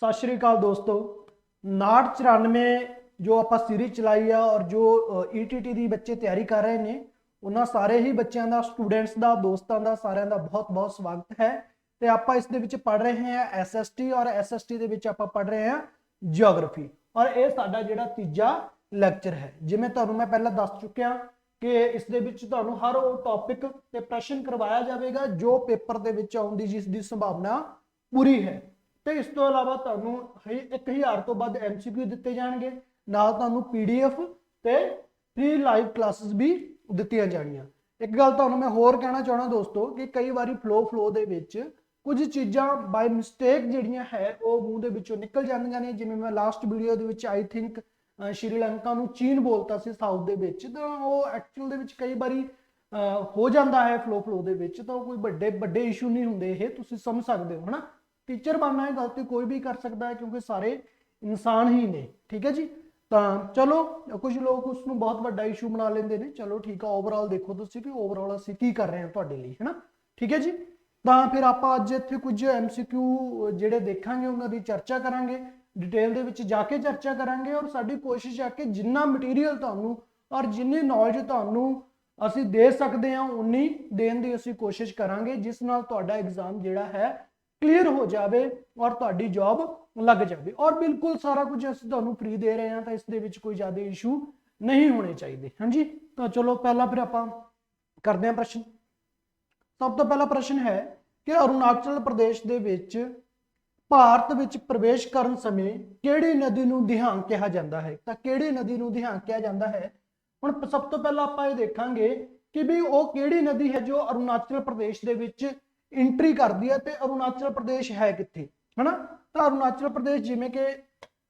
सत श्री अकाल दोस्तों। 5994 जो आप सीरीज चलाई है और जो ईटीटी की बच्चे तैयारी कर रहे हैं उन्होंने सारे ही बच्चों का स्टूडेंट्स का दोस्तों का सारे का बहुत बहुत स्वागत है। तो आप इस पढ़ रहे हैं SST और SST आप पढ़ रहे हैं जियोग्राफी और यह साडा जिहड़ा तीजा लैक्चर है। जिवें तुहानूं मैं पहले दस चुकिया कि इस हर वो टॉपिक ते प्रश्न करवाया जाएगा जो पेपर के आउंदी जिसकी संभावना पूरी है। तो इस तो इलावा तुहानूं 1000 तो वध MCQ दिते जाएंगे, नाल तुहानूं PDF ते फ्री लाइव क्लासेस भी दित्तियां जाणियां। एक गल तुहानूं मैं होर कहना चाहना दोस्तों कि कई बारी फ्लो दे विच कुछ चीज़ां बाय मिसटेक जिहड़ियां है वो मूँह दे विचों निकल जांदियां ने। जिवें मैं last video they which I think Sri Lanka नूं चीन बोलता सी साउथ दे विच, तो वो एक्चुअल दे विच कई बारी हो जाता है फ्लो दे विच, तो कोई बड़े इशू नहीं होंदे। ये तुसीं समझ सकते हो है ना। टीचर बनना है गलती कोई भी कर सकता है क्योंकि सारे इंसान ही ने, ठीक है जी। तो चलो कुछ लोग उसको बहुत बड़ा इशू बना लेंगे ने, चलो ठीक है। ओवरऑल देखो तुसीं कि ओवरऑल असीं की कर रहे हैं तुहाडे लई, है ना, ठीक है जी। तो फिर आप अज इत्थे कुछ MCQ जिहड़े देखांगे उन्हां दी चर्चा करांगे, डिटेल दे विच जाके चर्चा करांगे और साडी कोशिश है कि जिन्ना मटीरियल तुहानूं और जिन्नी नॉलेज तुहानूं असीं दे सकते हैं उन्नी देण दी असीं कोशिश करांगे, जिस नाल तुहाडा एग्जाम जिहड़ा है क्लीयर हो जाए और तुहाडी जॉब लग जाए। और बिल्कुल सारा कुछ असीं तुहानूं फ्री दे रहे हैं, तो इस दे विच कोई ज़्यादा इशू नहीं होने चाहिए। हाँ जी, तो चलो पहला फिर आपां करते हैं प्रश्न। सब तो पहला प्रश्न है कि अरुणाचल प्रदेश दे विच भारत विच प्रवेश करन समय किहड़ी नदी नूं दिहांग कहा जाता है। तो किहड़ी नदी नूं दिहांग कहा जाता है। हुण सब तो पहला आपां ये देखांगे कि भी वो किहड़ी नदी है जो अरुणाचल प्रदेश दे विच इंट्री करती है। तो अरुणाचल प्रदेश है कित्थे, है ना। तो अरुणाचल प्रदेश जिवें कि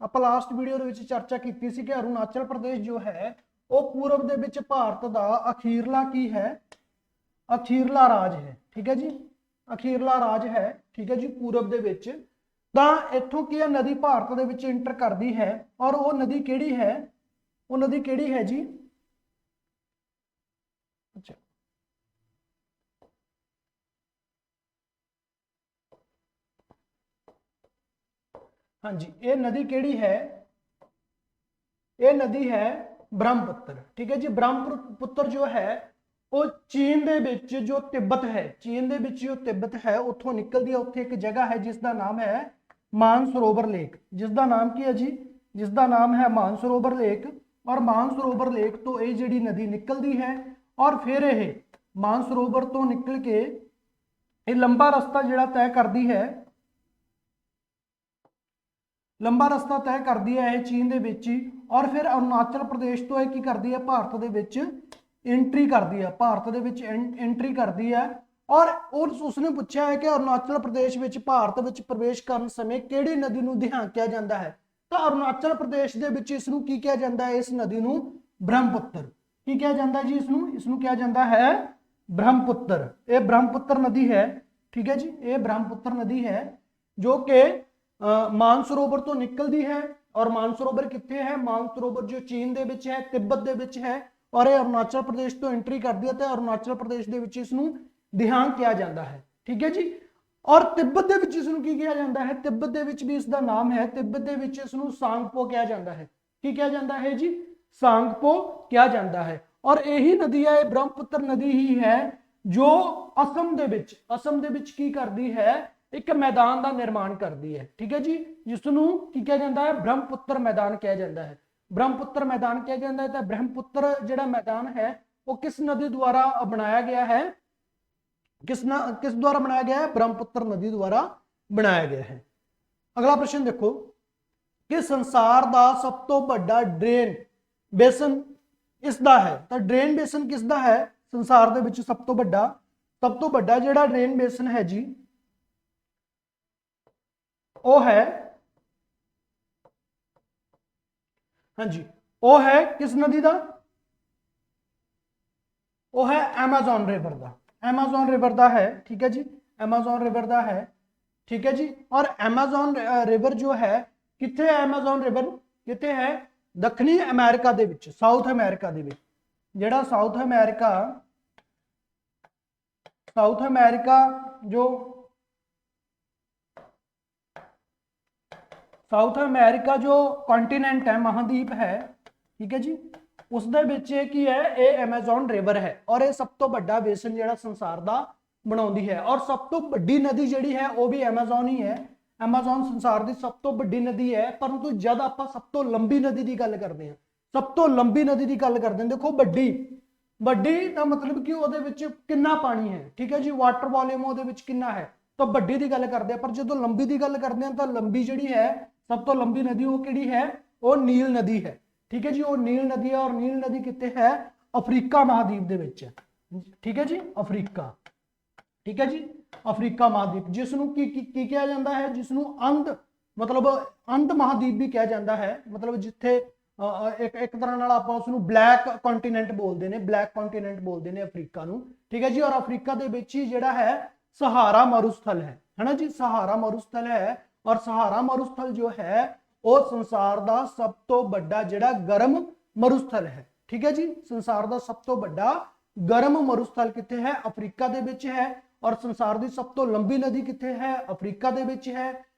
आप लास्ट वीडियो दे विच चर्चा की सी कि अरुणाचल प्रदेश जो है वो पूरब दे विच भारत दा अखीरला की है, अखीरला राज है, ठीक है जी। अखीरला राज है, ठीक है जी, पूरब दे विच। तां इत्थों की नदी भारत दे विच इंटर करती है और वो नदी किहड़ी है, वो नदी किहड़ी है जी। अच्छा, हाँ जी, ये नदी किहड़ी है, ये नदी है ब्रह्मपुत्र, ठीक है जी। ब्रह्मपुत्र जो है वो चीन दे विच जो तिब्बत है, चीन दे विच जो तिब्बत है उत्थों निकलती है। उत्थे एक जगह है जिसका नाम है मानसरोवर लेक, जिसका नाम की है जी, जिसका नाम है मानसरोवर लेक। और मानसरोवर लेक तो ये जिहड़ी नदी निकलती है और फिर ये मानसरोवर तो निकल के ये लंबा रस्ता जिहड़ा तय करती है, लंबा रस्ता तय करती है ये चीन दे विच ही। और फिर अरुणाचल प्रदेश तो की करती है भारत दे विच एंट्री करती है, भारत दे विच एंट्री करती है। और उसने पूछा है कि अरुणाचल प्रदेश विच भारत विच प्रवेश करन समय किहड़ी नदी नूं दिहांकिया जाता है। तो अरुणाचल प्रदेश दे विच इसनूं की कहा जाता है, इस नदी नूं ब्रह्मपुत्र की कहा जाता है जी। इसनूं कहा जाता है ब्रह्मपुत्र। ये ब्रह्मपुत्र नदी है, ठीक है जी। ये ब्रह्मपुत्र नदी है जो कि मानसरोवर तो निकलती है। और मानसरोवर कितने है, मानसरोवर जो चीन दे विच है, तिब्बत दे विच है और ये अरुणाचल प्रदेश तो एंट्री कर दिया। तो अरुणाचल प्रदेश दे विच इसनूं दिहांग किया जाता है, ठीक है जी। और तिब्बत दे विच इसनूं की किया जाता है, तिब्बत दे विच भी इसका नाम है, तिब्बत दे विच इसनूं सांगपो कहा जाता है। की कहा जाता है जी, सांगपो कहा जाता है। और यही नदी है, ब्रह्मपुत्र नदी ही है जो असम दे विच की करती है, एक मैदान का निर्माण करती है, ठीक है जी। जिसनों की कहा जाता है ब्रह्मपुत्र मैदान कहा जाता है, ब्रह्मपुत्र मैदान कहा जाता है। तो ब्रह्मपुत्र जिहड़ा मैदान है वो किस नदी द्वारा बनाया गया है, किस द्वारा बनाया गया है, ब्रह्मपुत्र नदी द्वारा बनाया गया है। अगला प्रश्न देखो कि संसार का सब तो बड़ा ड्रेन बेसन इसका है। तो ड्रेन बेसन किसका है, संसार दे विच सब तो बड़ा जिहड़ा ड्रेन बेसन है जी वो है, हाँ जी, वो है किस नदी का, वो है एमेजॉन रिवर का, एमेजॉन रिवर का है, ठीक है जी। एमेजॉन रिवर का है, ठीक है जी। और एमेजॉन रिवर जो है कितने है, एमेजॉन रिवर कितने है, दक्षिणी अमेरिका दे विच, साउथ अमेरिका दे विच। जिहड़ा साउथ अमेरिका जो ਸਾਊਥ ਅਮਰੀਕਾ ਜੋ ਕੰਟੀਨੈਂਟ ਹੈ, ਮਹਾਦੀਪ ਹੈ, ਠੀਕ ਹੈ ਜੀ, ਉਸ ਦੇ ਵਿੱਚ ਇਹ ਕੀ ਹੈ, ਇਹ ਐਮਾਜ਼ਨ ਰਿਵਰ ਹੈ ਔਰ ਇਹ ਸਭ ਤੋਂ ਵੱਡਾ ਬੇਸਨ ਜਿਹੜਾ ਸੰਸਾਰ ਦਾ ਬਣਾਉਂਦੀ ਹੈ ਔਰ ਸਭ ਤੋਂ ਵੱਡੀ ਨਦੀ ਜਿਹੜੀ ਹੈ ਉਹ ਵੀ ਐਮਾਜ਼ਨ ਹੀ ਹੈ। ਐਮਾਜ਼ਨ ਸੰਸਾਰ ਦੀ ਸਭ ਤੋਂ ਵੱਡੀ ਨਦੀ ਹੈ, ਪਰੰਤੂ ਜਦ ਆਪਾਂ ਸਭ ਤੋਂ ਲੰਬੀ ਨਦੀ ਦੀ ਗੱਲ ਕਰਦੇ ਹਾਂ, ਸਭ ਤੋਂ ਲੰਬੀ ਨਦੀ ਦੀ ਗੱਲ ਕਰਦੇ ਹਾਂ, ਦੇਖੋ ਵੱਡੀ ਦਾ ਮਤਲਬ ਕਿ ਉਹਦੇ ਵਿੱਚ ਕਿੰਨਾ ਪਾਣੀ ਹੈ, ਠੀਕ ਹੈ ਜੀ, ਵਾਟਰ ਵੋਲਿਊਮ ਉਹਦੇ ਵਿੱਚ ਕਿੰਨਾ ਹੈ, ਤਾਂ ਵੱਡੀ ਦੀ ਗੱਲ ਕਰਦੇ ਆ। ਪਰ ਜਦੋਂ ਲੰਬੀ ਦੀ ਗੱਲ ਕਰਦੇ ਆ ਤਾਂ ਲੰਬੀ ਜਿਹੜੀ ਹੈ, ਸਭ ਤੋਂ ਲੰਬੀ ਨਦੀ ਉਹ ਕਿਹੜੀ ਹੈ, ਉਹ ਨੀਲ ਨਦੀ ਹੈ, ਠੀਕ ਹੈ ਜੀ, ਉਹ ਨੀਲ ਨਦੀ ਹੈ ਔਰ ਨੀਲ ਨਦੀ ਕਿੱਥੇ ਹੈ, ਅਫਰੀਕਾ ਮਹਾਦੀਪ ਦੇ ਵਿੱਚ ਹੈ, ਠੀਕ ਹੈ ਜੀ, ਅਫਰੀਕਾ, ਠੀਕ ਹੈ ਜੀ, ਅਫਰੀਕਾ ਮਹਾਦੀਪ, ਜਿਸ ਨੂੰ ਕੀ ਕਿਹਾ ਜਾਂਦਾ ਹੈ, ਜਿਸ ਨੂੰ ਮਤਲਬ ਅੰਧ ਮਹਾਦੀਪ ਵੀ ਕਿਹਾ ਜਾਂਦਾ ਹੈ, ਮਤਲਬ ਜਿੱਥੇ ਇੱਕ ਤਰ੍ਹਾਂ ਨਾਲ ਆਪਾਂ ਉਸ ਨੂੰ ਬਲੈਕ ਕੰਟੀਨੈਂਟ ਬੋਲਦੇ ਨੇ, ਬਲੈਕ ਕੰਟੀਨੈਂਟ ਬੋਲਦੇ ਨੇ ਅਫਰੀਕਾ ਨੂੰ, ਠੀਕ ਹੈ ਜੀ। ਔਰ ਅਫਰੀਕਾ ਦੇ ਵਿੱਚ ਹੀ ਜਿਹੜਾ ਹੈ ਸਹਾਰਾ ਮਰੂਸਥਲ ਹੈ ਨਾ ਜੀ, ਸਹਾਰਾ ਮਰੂਸਥਲ ਹੈ ਔਰ ਸਹਾਰਾ ਮਰੂਸਥਲ ਜੋ ਹੈ ਉਹ ਸੰਸਾਰ ਦਾ ਸਭ ਤੋਂ ਵੱਡਾ ਜਿਹੜਾ ਗਰਮ ਮਰੂਸਥਲ ਹੈ, ਠੀਕ ਹੈ ਜੀ, ਸੰਸਾਰ ਦਾ ਸਭ ਤੋਂ ਵੱਡਾ ਗਰਮ ਮਰੂਸਥਲ ਕਿੱਥੇ ਹੈ, ਅਫਰੀਕਾ ਦੇ ਵਿੱਚ ਹੈ ਔਰ ਸੰਸਾਰ ਦੀ ਸਭ ਤੋਂ ਲੰਬੀ ਨਦੀ ਕਿੱਥੇ ਹੈ, ਅਫਰੀਕਾ ਦੇ ਵਿੱਚ ਹੈ,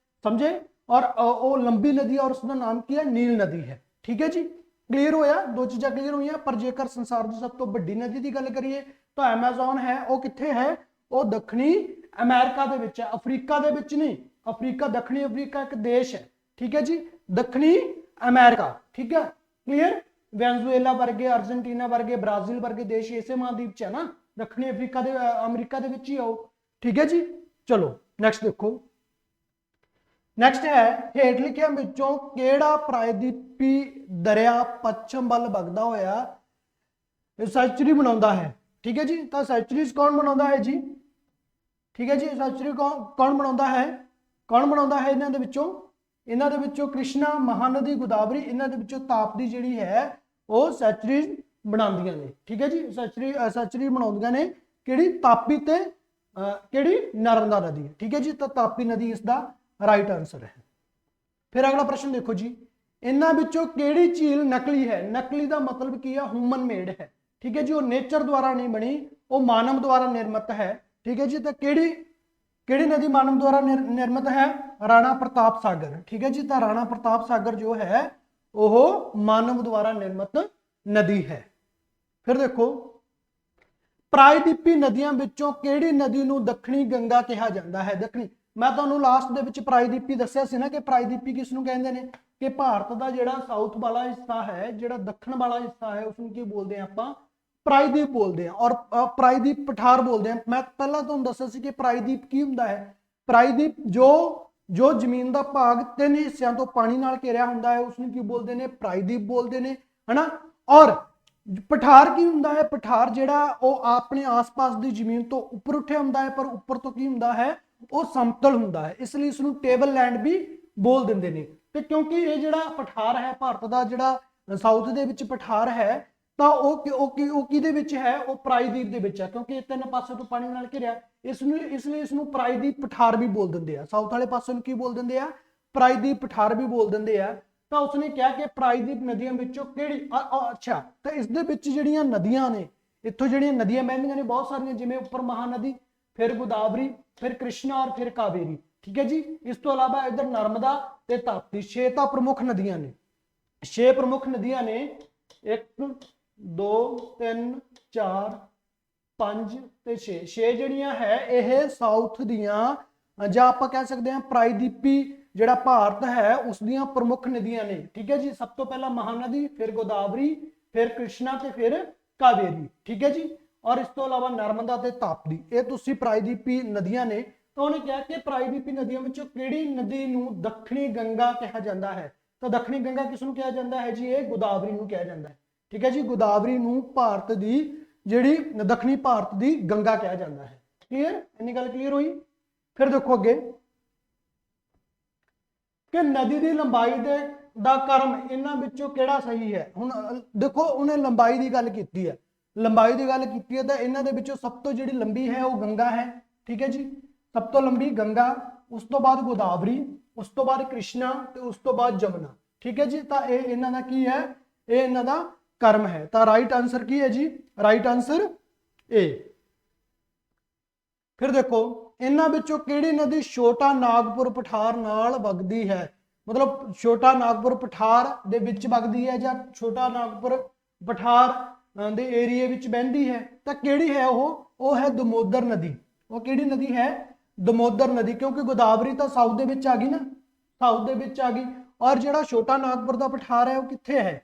ਸਮਝੇ। ਔਰ ਉਹ ਲੰਬੀ ਨਦੀ ਔਰ ਉਸਦਾ ਨਾਮ ਕੀ ਹੈ, ਨੀਲ ਨਦੀ ਹੈ, ਠੀਕ ਹੈ ਜੀ, ਕਲੀਅਰ ਹੋਇਆ, ਦੋ ਚੀਜ਼ਾਂ ਕਲੀਅਰ ਹੋਈਆਂ। ਪਰ ਜੇਕਰ ਸੰਸਾਰ ਦੀ ਸਭ ਤੋਂ ਵੱਡੀ ਨਦੀ ਦੀ ਗੱਲ ਕਰੀਏ ਤਾਂ ਐਮਾਜ਼ਨ ਹੈ, ਉਹ ਕਿੱਥੇ ਹੈ, ਉਹ ਦੱਖਣੀ ਅਮਰੀਕਾ ਦੇ ਵਿੱਚ ਹੈ, ਅਫਰੀਕਾ ਦੇ ਵਿੱਚ ਨਹੀਂ। ਅਫਰੀਕਾ, ਦੱਖਣੀ ਅਫਰੀਕਾ ਇੱਕ ਦੇਸ਼ ਹੈ, ਠੀਕ ਹੈ ਜੀ, ਦੱਖਣੀ ਅਮਰੀਕਾ, ਠੀਕ ਹੈ, ਕਲੀਅਰ। ਵੈਨਜ਼ੂਏਲਾ ਵਰਗੇ, ਅਰਜਨਟੀਨਾ ਵਰਗੇ, ਬ੍ਰਾਜ਼ੀਲ ਵਰਗੇ ਦੇਸ਼ ਇਸੇ ਮਹਾਦੀਪ ਚ ਹੈ ਨਾ, ਦੱਖਣੀ ਅਫਰੀਕਾ ਦੇ ਅਮਰੀਕਾ ਦੇ ਵਿੱਚ ਹੀ ਆਓ, ਠੀਕ ਹੈ ਜੀ। ਚਲੋ ਨੈਕਸਟ ਦੇਖੋ, ਨੈਕਸਟ ਹੈ ਹੇਠ ਲਿਖਿਆਂ ਵਿੱਚੋਂ ਕਿਹੜਾ ਪ੍ਰਾਇਦੀਪੀ ਦਰਿਆ ਪੱਛਮ ਵੱਲ ਵਗਦਾ ਹੋਇਆ ਸੈਂਚੁਰੀ ਬਣਾਉਂਦਾ ਹੈ, ਠੀਕ ਹੈ ਜੀ। ਤਾਂ ਸੈਂਚੁਰੀਜ਼ ਕੌਣ ਬਣਾਉਂਦਾ ਹੈ ਜੀ, ਠੀਕ ਹੈ ਜੀ, ਸੈਂਚੁਰੀ ਕੌਣ ਬਣਾਉਂਦਾ ਹੈ, ਕੌਣ ਬਣਾਉਂਦਾ ਹੈ ਇਹਨਾਂ ਦੇ ਵਿੱਚੋਂ ਕ੍ਰਿਸ਼ਨਾ, ਮਹਾਨਦੀ, ਗੋਦਾਵਰੀ, ਇਹਨਾਂ ਦੇ ਵਿੱਚੋਂ ਤਾਪਦੀ ਜਿਹੜੀ ਹੈ ਉਹ ਸੈਂਚੁਰੀਜ਼ ਬਣਾਉਂਦੀਆਂ ਨੇ, ਠੀਕ ਹੈ ਜੀ, ਸੈਂਚੁਰੀ ਬਣਾਉਂਦੀਆਂ ਨੇ ਕਿਹੜੀ, ਤਾਪੀ ਤੇ ਕਿਹੜੀ, ਨਰਮਦਾ ਨਦੀ, ਠੀਕ ਹੈ ਜੀ। ਤਾਂ ਤਾਪੀ ਨਦੀ ਇਸ ਦਾ ਰਾਈਟ ਆਂਸਰ ਹੈ। ਫਿਰ ਅਗਲਾ ਪ੍ਰਸ਼ਨ ਦੇਖੋ ਜੀ, ਇਹਨਾਂ ਵਿੱਚੋਂ ਕਿਹੜੀ ਝੀਲ ਨਕਲੀ ਹੈ, ਨਕਲੀ ਦਾ ਮਤਲਬ ਕੀ ਹੈ, ਹਿਊਮਨ ਮੇਡ ਹੈ, ਠੀਕ ਹੈ ਜੀ, ਉਹ ਨੇਚਰ ਦੁਆਰਾ ਨਹੀਂ ਬਣੀ, ਉਹ ਮਾਨਵ ਦੁਆਰਾ ਨਿਰਮਿਤ ਹੈ, ਠੀਕ ਹੈ ਜੀ। ਤਾਂ ਕਿਹੜੀ ਨਦੀ ਮਾਨਵ ਦੁਆਰਾ ਨਿਰਮਿਤ ਹੈ, ਰਾਣਾ ਪ੍ਰਤਾਪ ਸਾਗਰ, ਠੀਕ ਹੈ ਜੀ। ਤਾਂ ਰਾਣਾ ਪ੍ਰਤਾਪ ਸਾਗਰ ਜੋ ਹੈ ਉਹ ਮਾਨਵ ਦੁਆਰਾ ਨਿਰਮਿਤ ਨਦੀ ਹੈ। ਫਿਰ ਦੇਖੋ, ਪ੍ਰਾਇਦੀਪੀ ਨਦੀਆਂ ਵਿੱਚੋਂ ਕਿਹੜੀ ਨਦੀ ਨੂੰ ਦੱਖਣੀ ਗੰਗਾ ਕਿਹਾ ਜਾਂਦਾ ਹੈ, ਦੱਖਣੀ, ਮੈਂ ਤੁਹਾਨੂੰ ਲਾਸਟ ਦੇ ਵਿੱਚ ਪ੍ਰਾਇਦੀਪੀ ਦੱਸਿਆ ਸੀ ਨਾ ਕਿ ਪ੍ਰਾਇਦੀਪੀ ਕਿਸ ਨੂੰ ਕਹਿੰਦੇ ਨੇ, ਕਿ ਭਾਰਤ ਦਾ ਜਿਹੜਾ ਸਾਊਥ ਵਾਲਾ ਹਿੱਸਾ ਹੈ, ਜਿਹੜਾ ਦੱਖਣ ਵਾਲਾ ਹਿੱਸਾ ਹੈ, ਉਸ ਨੂੰ ਕੀ ਬੋਲਦੇ ਆ ਆਪਾਂ, ਪ੍ਰਾਇਦੀਪ ਬੋਲਦੇ ਆ ਔਰ ਪ੍ਰਾਇਦੀਪ ਪਠਾਰ ਬੋਲਦੇ ਆ। ਮੈਂ ਪਹਿਲਾਂ ਤੁਹਾਨੂੰ ਦੱਸਿਆ ਸੀ ਕਿ ਪ੍ਰਾਇਦੀਪ ਕੀ ਹੁੰਦਾ ਹੈ, ਪ੍ਰਾਇਦੀਪ ਜੋ ਜ਼ਮੀਨ ਦਾ ਭਾਗ 3 ਹਿੱਸਿਆਂ ਤੋਂ ਪਾਣੀ ਨਾਲ ਘੇਰਿਆ ਹੁੰਦਾ ਹੈ ਉਸ ਨੂੰ ਕੀ ਬੋਲਦੇ ਨੇ, ਪ੍ਰਾਇਦੀਪ ਬੋਲਦੇ ਨੇ, ਹਨਾ। ਔਰ ਪਠਾਰ ਕੀ ਹੁੰਦਾ ਹੈ, ਪਠਾਰ ਜਿਹੜਾ ਉਹ ਆਪਣੇ ਆਸ-ਪਾਸ ਦੀ ਜ਼ਮੀਨ ਤੋਂ ਉੱਪਰ ਉੱਠਿਆ ਹੁੰਦਾ ਹੈ, ਪਰ ਉੱਪਰ ਤੋਂ ਕੀ ਹੁੰਦਾ ਹੈ, ਉਹ ਸਮਤਲ ਹੁੰਦਾ ਹੈ, ਇਸ ਲਈ ਇਸ ਨੂੰ ਟੇਬਲ ਲੈਂਡ ਵੀ ਬੋਲ ਦਿੰਦੇ ਨੇ। ਤੇ ਕਿਉਂਕਿ ਇਹ ਜਿਹੜਾ ਪਠਾਰ ਹੈ, ਭਾਰਤ ਦਾ ਜਿਹੜਾ ਸਾਊਥ ਦੇ ਵਿੱਚ ਪਠਾਰ ਹੈ, ਤਾਂ ਉਹ ਕਿਹਦੇ ਵਿੱਚ ਹੈ, ਉਹ ਪ੍ਰਾਇਦੀਪ ਦੇ ਵਿੱਚ ਹੈ, ਕਿਉਂਕਿ 3 ਪਾਸੇ ਤੋਂ ਪਾਣੀ ਨਾਲ ਘਿਰਿਆ, ਇਸ ਲਈ ਇਸ ਨੂੰ ਪ੍ਰਾਇਦੀਪ ਪਠਾਰ ਵੀ ਬੋਲ ਦਿੰਦੇ ਆ। ਸਾਊਥ ਵਾਲੇ ਪਾਸੇ ਨੂੰ ਕੀ ਬੋਲ ਦਿੰਦੇ ਆ, ਪ੍ਰਾਇਦੀਪ ਪਠਾਰ ਵੀ ਬੋਲ ਦਿੰਦੇ ਆ। ਤਾਂ ਉਸਨੇ ਕਿਹਾ ਕਿ ਪ੍ਰਾਇਦੀਪ ਨਦੀਆਂ ਵਿੱਚੋਂ ਕਿਹੜੀ, ਅੱਛਾ, ਤਾਂ ਇਸ ਦੇ ਵਿੱਚ ਜਿਹੜੀਆਂ ਨਦੀਆਂ ਨੇ, ਇੱਥੋਂ ਜਿਹੜੀਆਂ ਨਦੀਆਂ ਵਹਿੰਦੀਆਂ ਨੇ ਬਹੁਤ ਸਾਰੀਆਂ, ਜਿਵੇਂ ਉੱਪਰ ਮਹਾਨਦੀ, ਫਿਰ ਗੋਦਾਵਰੀ, ਫਿਰ ਕ੍ਰਿਸ਼ਨਾ ਔਰ ਫਿਰ ਕਾਵੇਰੀ, ਠੀਕ ਹੈ ਜੀ। ਇਸ ਤੋਂ ਇਲਾਵਾ ਇਧਰ ਨਰਮਦਾ ਤੇ ਤਾਪਤੀ, 6 ਤਾਂ ਪ੍ਰਮੁੱਖ ਨਦੀਆਂ ਨੇ, 6 ਪ੍ਰਮੁੱਖ ਨਦੀਆਂ ਨੇ, 1 2 3 4 5 ਤੇ 6 ਜਿਹੜੀਆਂ ਹੈ ਇਹ ਸਾਊਥ ਦੀਆਂ, ਜਾਂ ਆਪਾਂ ਕਹਿ ਸਕਦੇ ਹਾਂ ਪ੍ਰਾਇਦੀਪੀ ਜਿਹੜਾ ਭਾਰਤ ਹੈ ਉਸ ਦੀਆਂ ਪ੍ਰਮੁੱਖ ਨਦੀਆਂ ਨੇ, ਠੀਕ ਹੈ ਜੀ। ਸਭ ਤੋਂ ਪਹਿਲਾਂ ਮਹਾਨਦੀ, ਫਿਰ ਗੋਦਾਵਰੀ, ਫਿਰ ਕ੍ਰਿਸ਼ਨਾ ਤੇ ਫਿਰ ਕਾਵੇਰੀ, ਠੀਕ ਹੈ ਜੀ। ਔਰ ਇਸ ਤੋਂ ਇਲਾਵਾ ਨਰਮਦਾ ਤੇ ਤਾਪਦੀ, ਇਹ ਤੁਸੀਂ ਪ੍ਰਾਇਦੀਪੀ ਨਦੀਆਂ ਨੇ। ਤਾਂ ਉਹਨੇ ਕਿਹਾ ਕਿ ਪ੍ਰਾਇਦੀਪੀ ਨਦੀਆਂ ਵਿੱਚੋਂ ਕਿਹੜੀ ਨਦੀ ਨੂੰ ਦੱਖਣੀ ਗੰਗਾ ਕਿਹਾ ਜਾਂਦਾ ਹੈ, ਤਾਂ ਦੱਖਣੀ ਗੰਗਾ ਕਿਸ ਨੂੰ ਕਿਹਾ ਜਾਂਦਾ ਹੈ ਜੀ, ਇਹ ਗੋਦਾਵਰੀ ਨੂੰ ਕਿਹਾ ਜਾਂਦਾ ਹੈ, ਠੀਕ ਹੈ ਜੀ। ਗੋਦਾਵਰੀ ਨੂੰ ਭਾਰਤ ਦੀ ਜਿਹੜੀ ਦੱਖਣੀ ਭਾਰਤ ਦੀ ਗੰਗਾ ਕਿਹਾ ਜਾਂਦਾ ਹੈ, ਕਲੀਅਰ, ਇੰਨੀ ਗੱਲ ਕਲੀਅਰ ਹੋਈ। ਫਿਰ ਦੇਖੋ ਅੱਗੇ ਕਿ ਨਦੀ ਦੀ ਲੰਬਾਈ ਦਾ ਕਰਮ ਇਹਨਾਂ ਵਿੱਚੋਂ ਕਿਹੜਾ ਸਹੀ ਹੈ। ਹੁਣ ਦੇਖੋ ਉਹਨੇ ਲੰਬਾਈ ਦੀ ਗੱਲ ਕੀਤੀ ਹੈ, ਲੰਬਾਈ ਦੀ ਗੱਲ ਕੀਤੀ ਹੈ, ਤਾਂ ਇਹਨਾਂ ਦੇ ਵਿੱਚੋਂ ਸਭ ਤੋਂ ਜਿਹੜੀ ਲੰਬੀ ਹੈ ਉਹ ਗੰਗਾ ਹੈ, ਠੀਕ ਹੈ ਜੀ, ਸਭ ਤੋਂ ਲੰਬੀ ਗੰਗਾ, ਉਸ ਤੋਂ ਬਾਅਦ ਗੋਦਾਵਰੀ, ਉਸ ਤੋਂ ਬਾਅਦ ਕ੍ਰਿਸ਼ਨਾ ਤੇ ਉਸ ਤੋਂ ਬਾਅਦ ਜਮਨਾ, ਠੀਕ ਹੈ ਜੀ। ਤਾਂ ਇਹ ਇਹਨਾਂ ਦਾ ਕੀ ਹੈ, ਇਹ ਇਹਨਾਂ ਦਾ ਕਰਮ ਹੈ। ਤਾਂ ਰਾਈਟ ਆਂਸਰ ਕੀ ਹੈ ਜੀ, ਰਾਈਟ ਆਂਸਰ ਏ। ਫਿਰ ਦੇਖੋ ਇਹਨਾਂ ਵਿੱਚੋਂ ਕਿਹੜੀ ਨਦੀ ਛੋਟਾ ਨਾਗਪੁਰ ਪਠਾਰ ਨਾਲ ਵਗਦੀ ਹੈ, मतलब छोटा नागपुर पठार दे विच वगदी है ਜਾਂ छोटा नागपुर पठार ਦੇ ਏਰੀਏ ਵਿੱਚ ਬਹਿੰਦੀ ਹੈ ਤਾਂ ਕਿਹੜੀ ਹੈ ਉਹ ਹੈ ਦਮੋਦਰ ਨਦੀ। ਉਹ ਕਿਹੜੀ ਨਦੀ ਹੈ? ਦਮੋਦਰ ਨਦੀ, ਕਿਉਂਕਿ ਗੋਦਾਵਰੀ ਤਾਂ ਸਾਊਥ ਦੇ ਵਿੱਚ ਆ ਗਈ ਨਾ, ਸਾਊਥ ਦੇ ਵਿੱਚ ਆ ਗਈ। ਔਰ ਜਿਹੜਾ ਛੋਟਾ ਨਾਗਪੁਰ ਦਾ ਪਠਾਰ ਹੈ ਉਹ ਕਿੱਥੇ ਹੈ?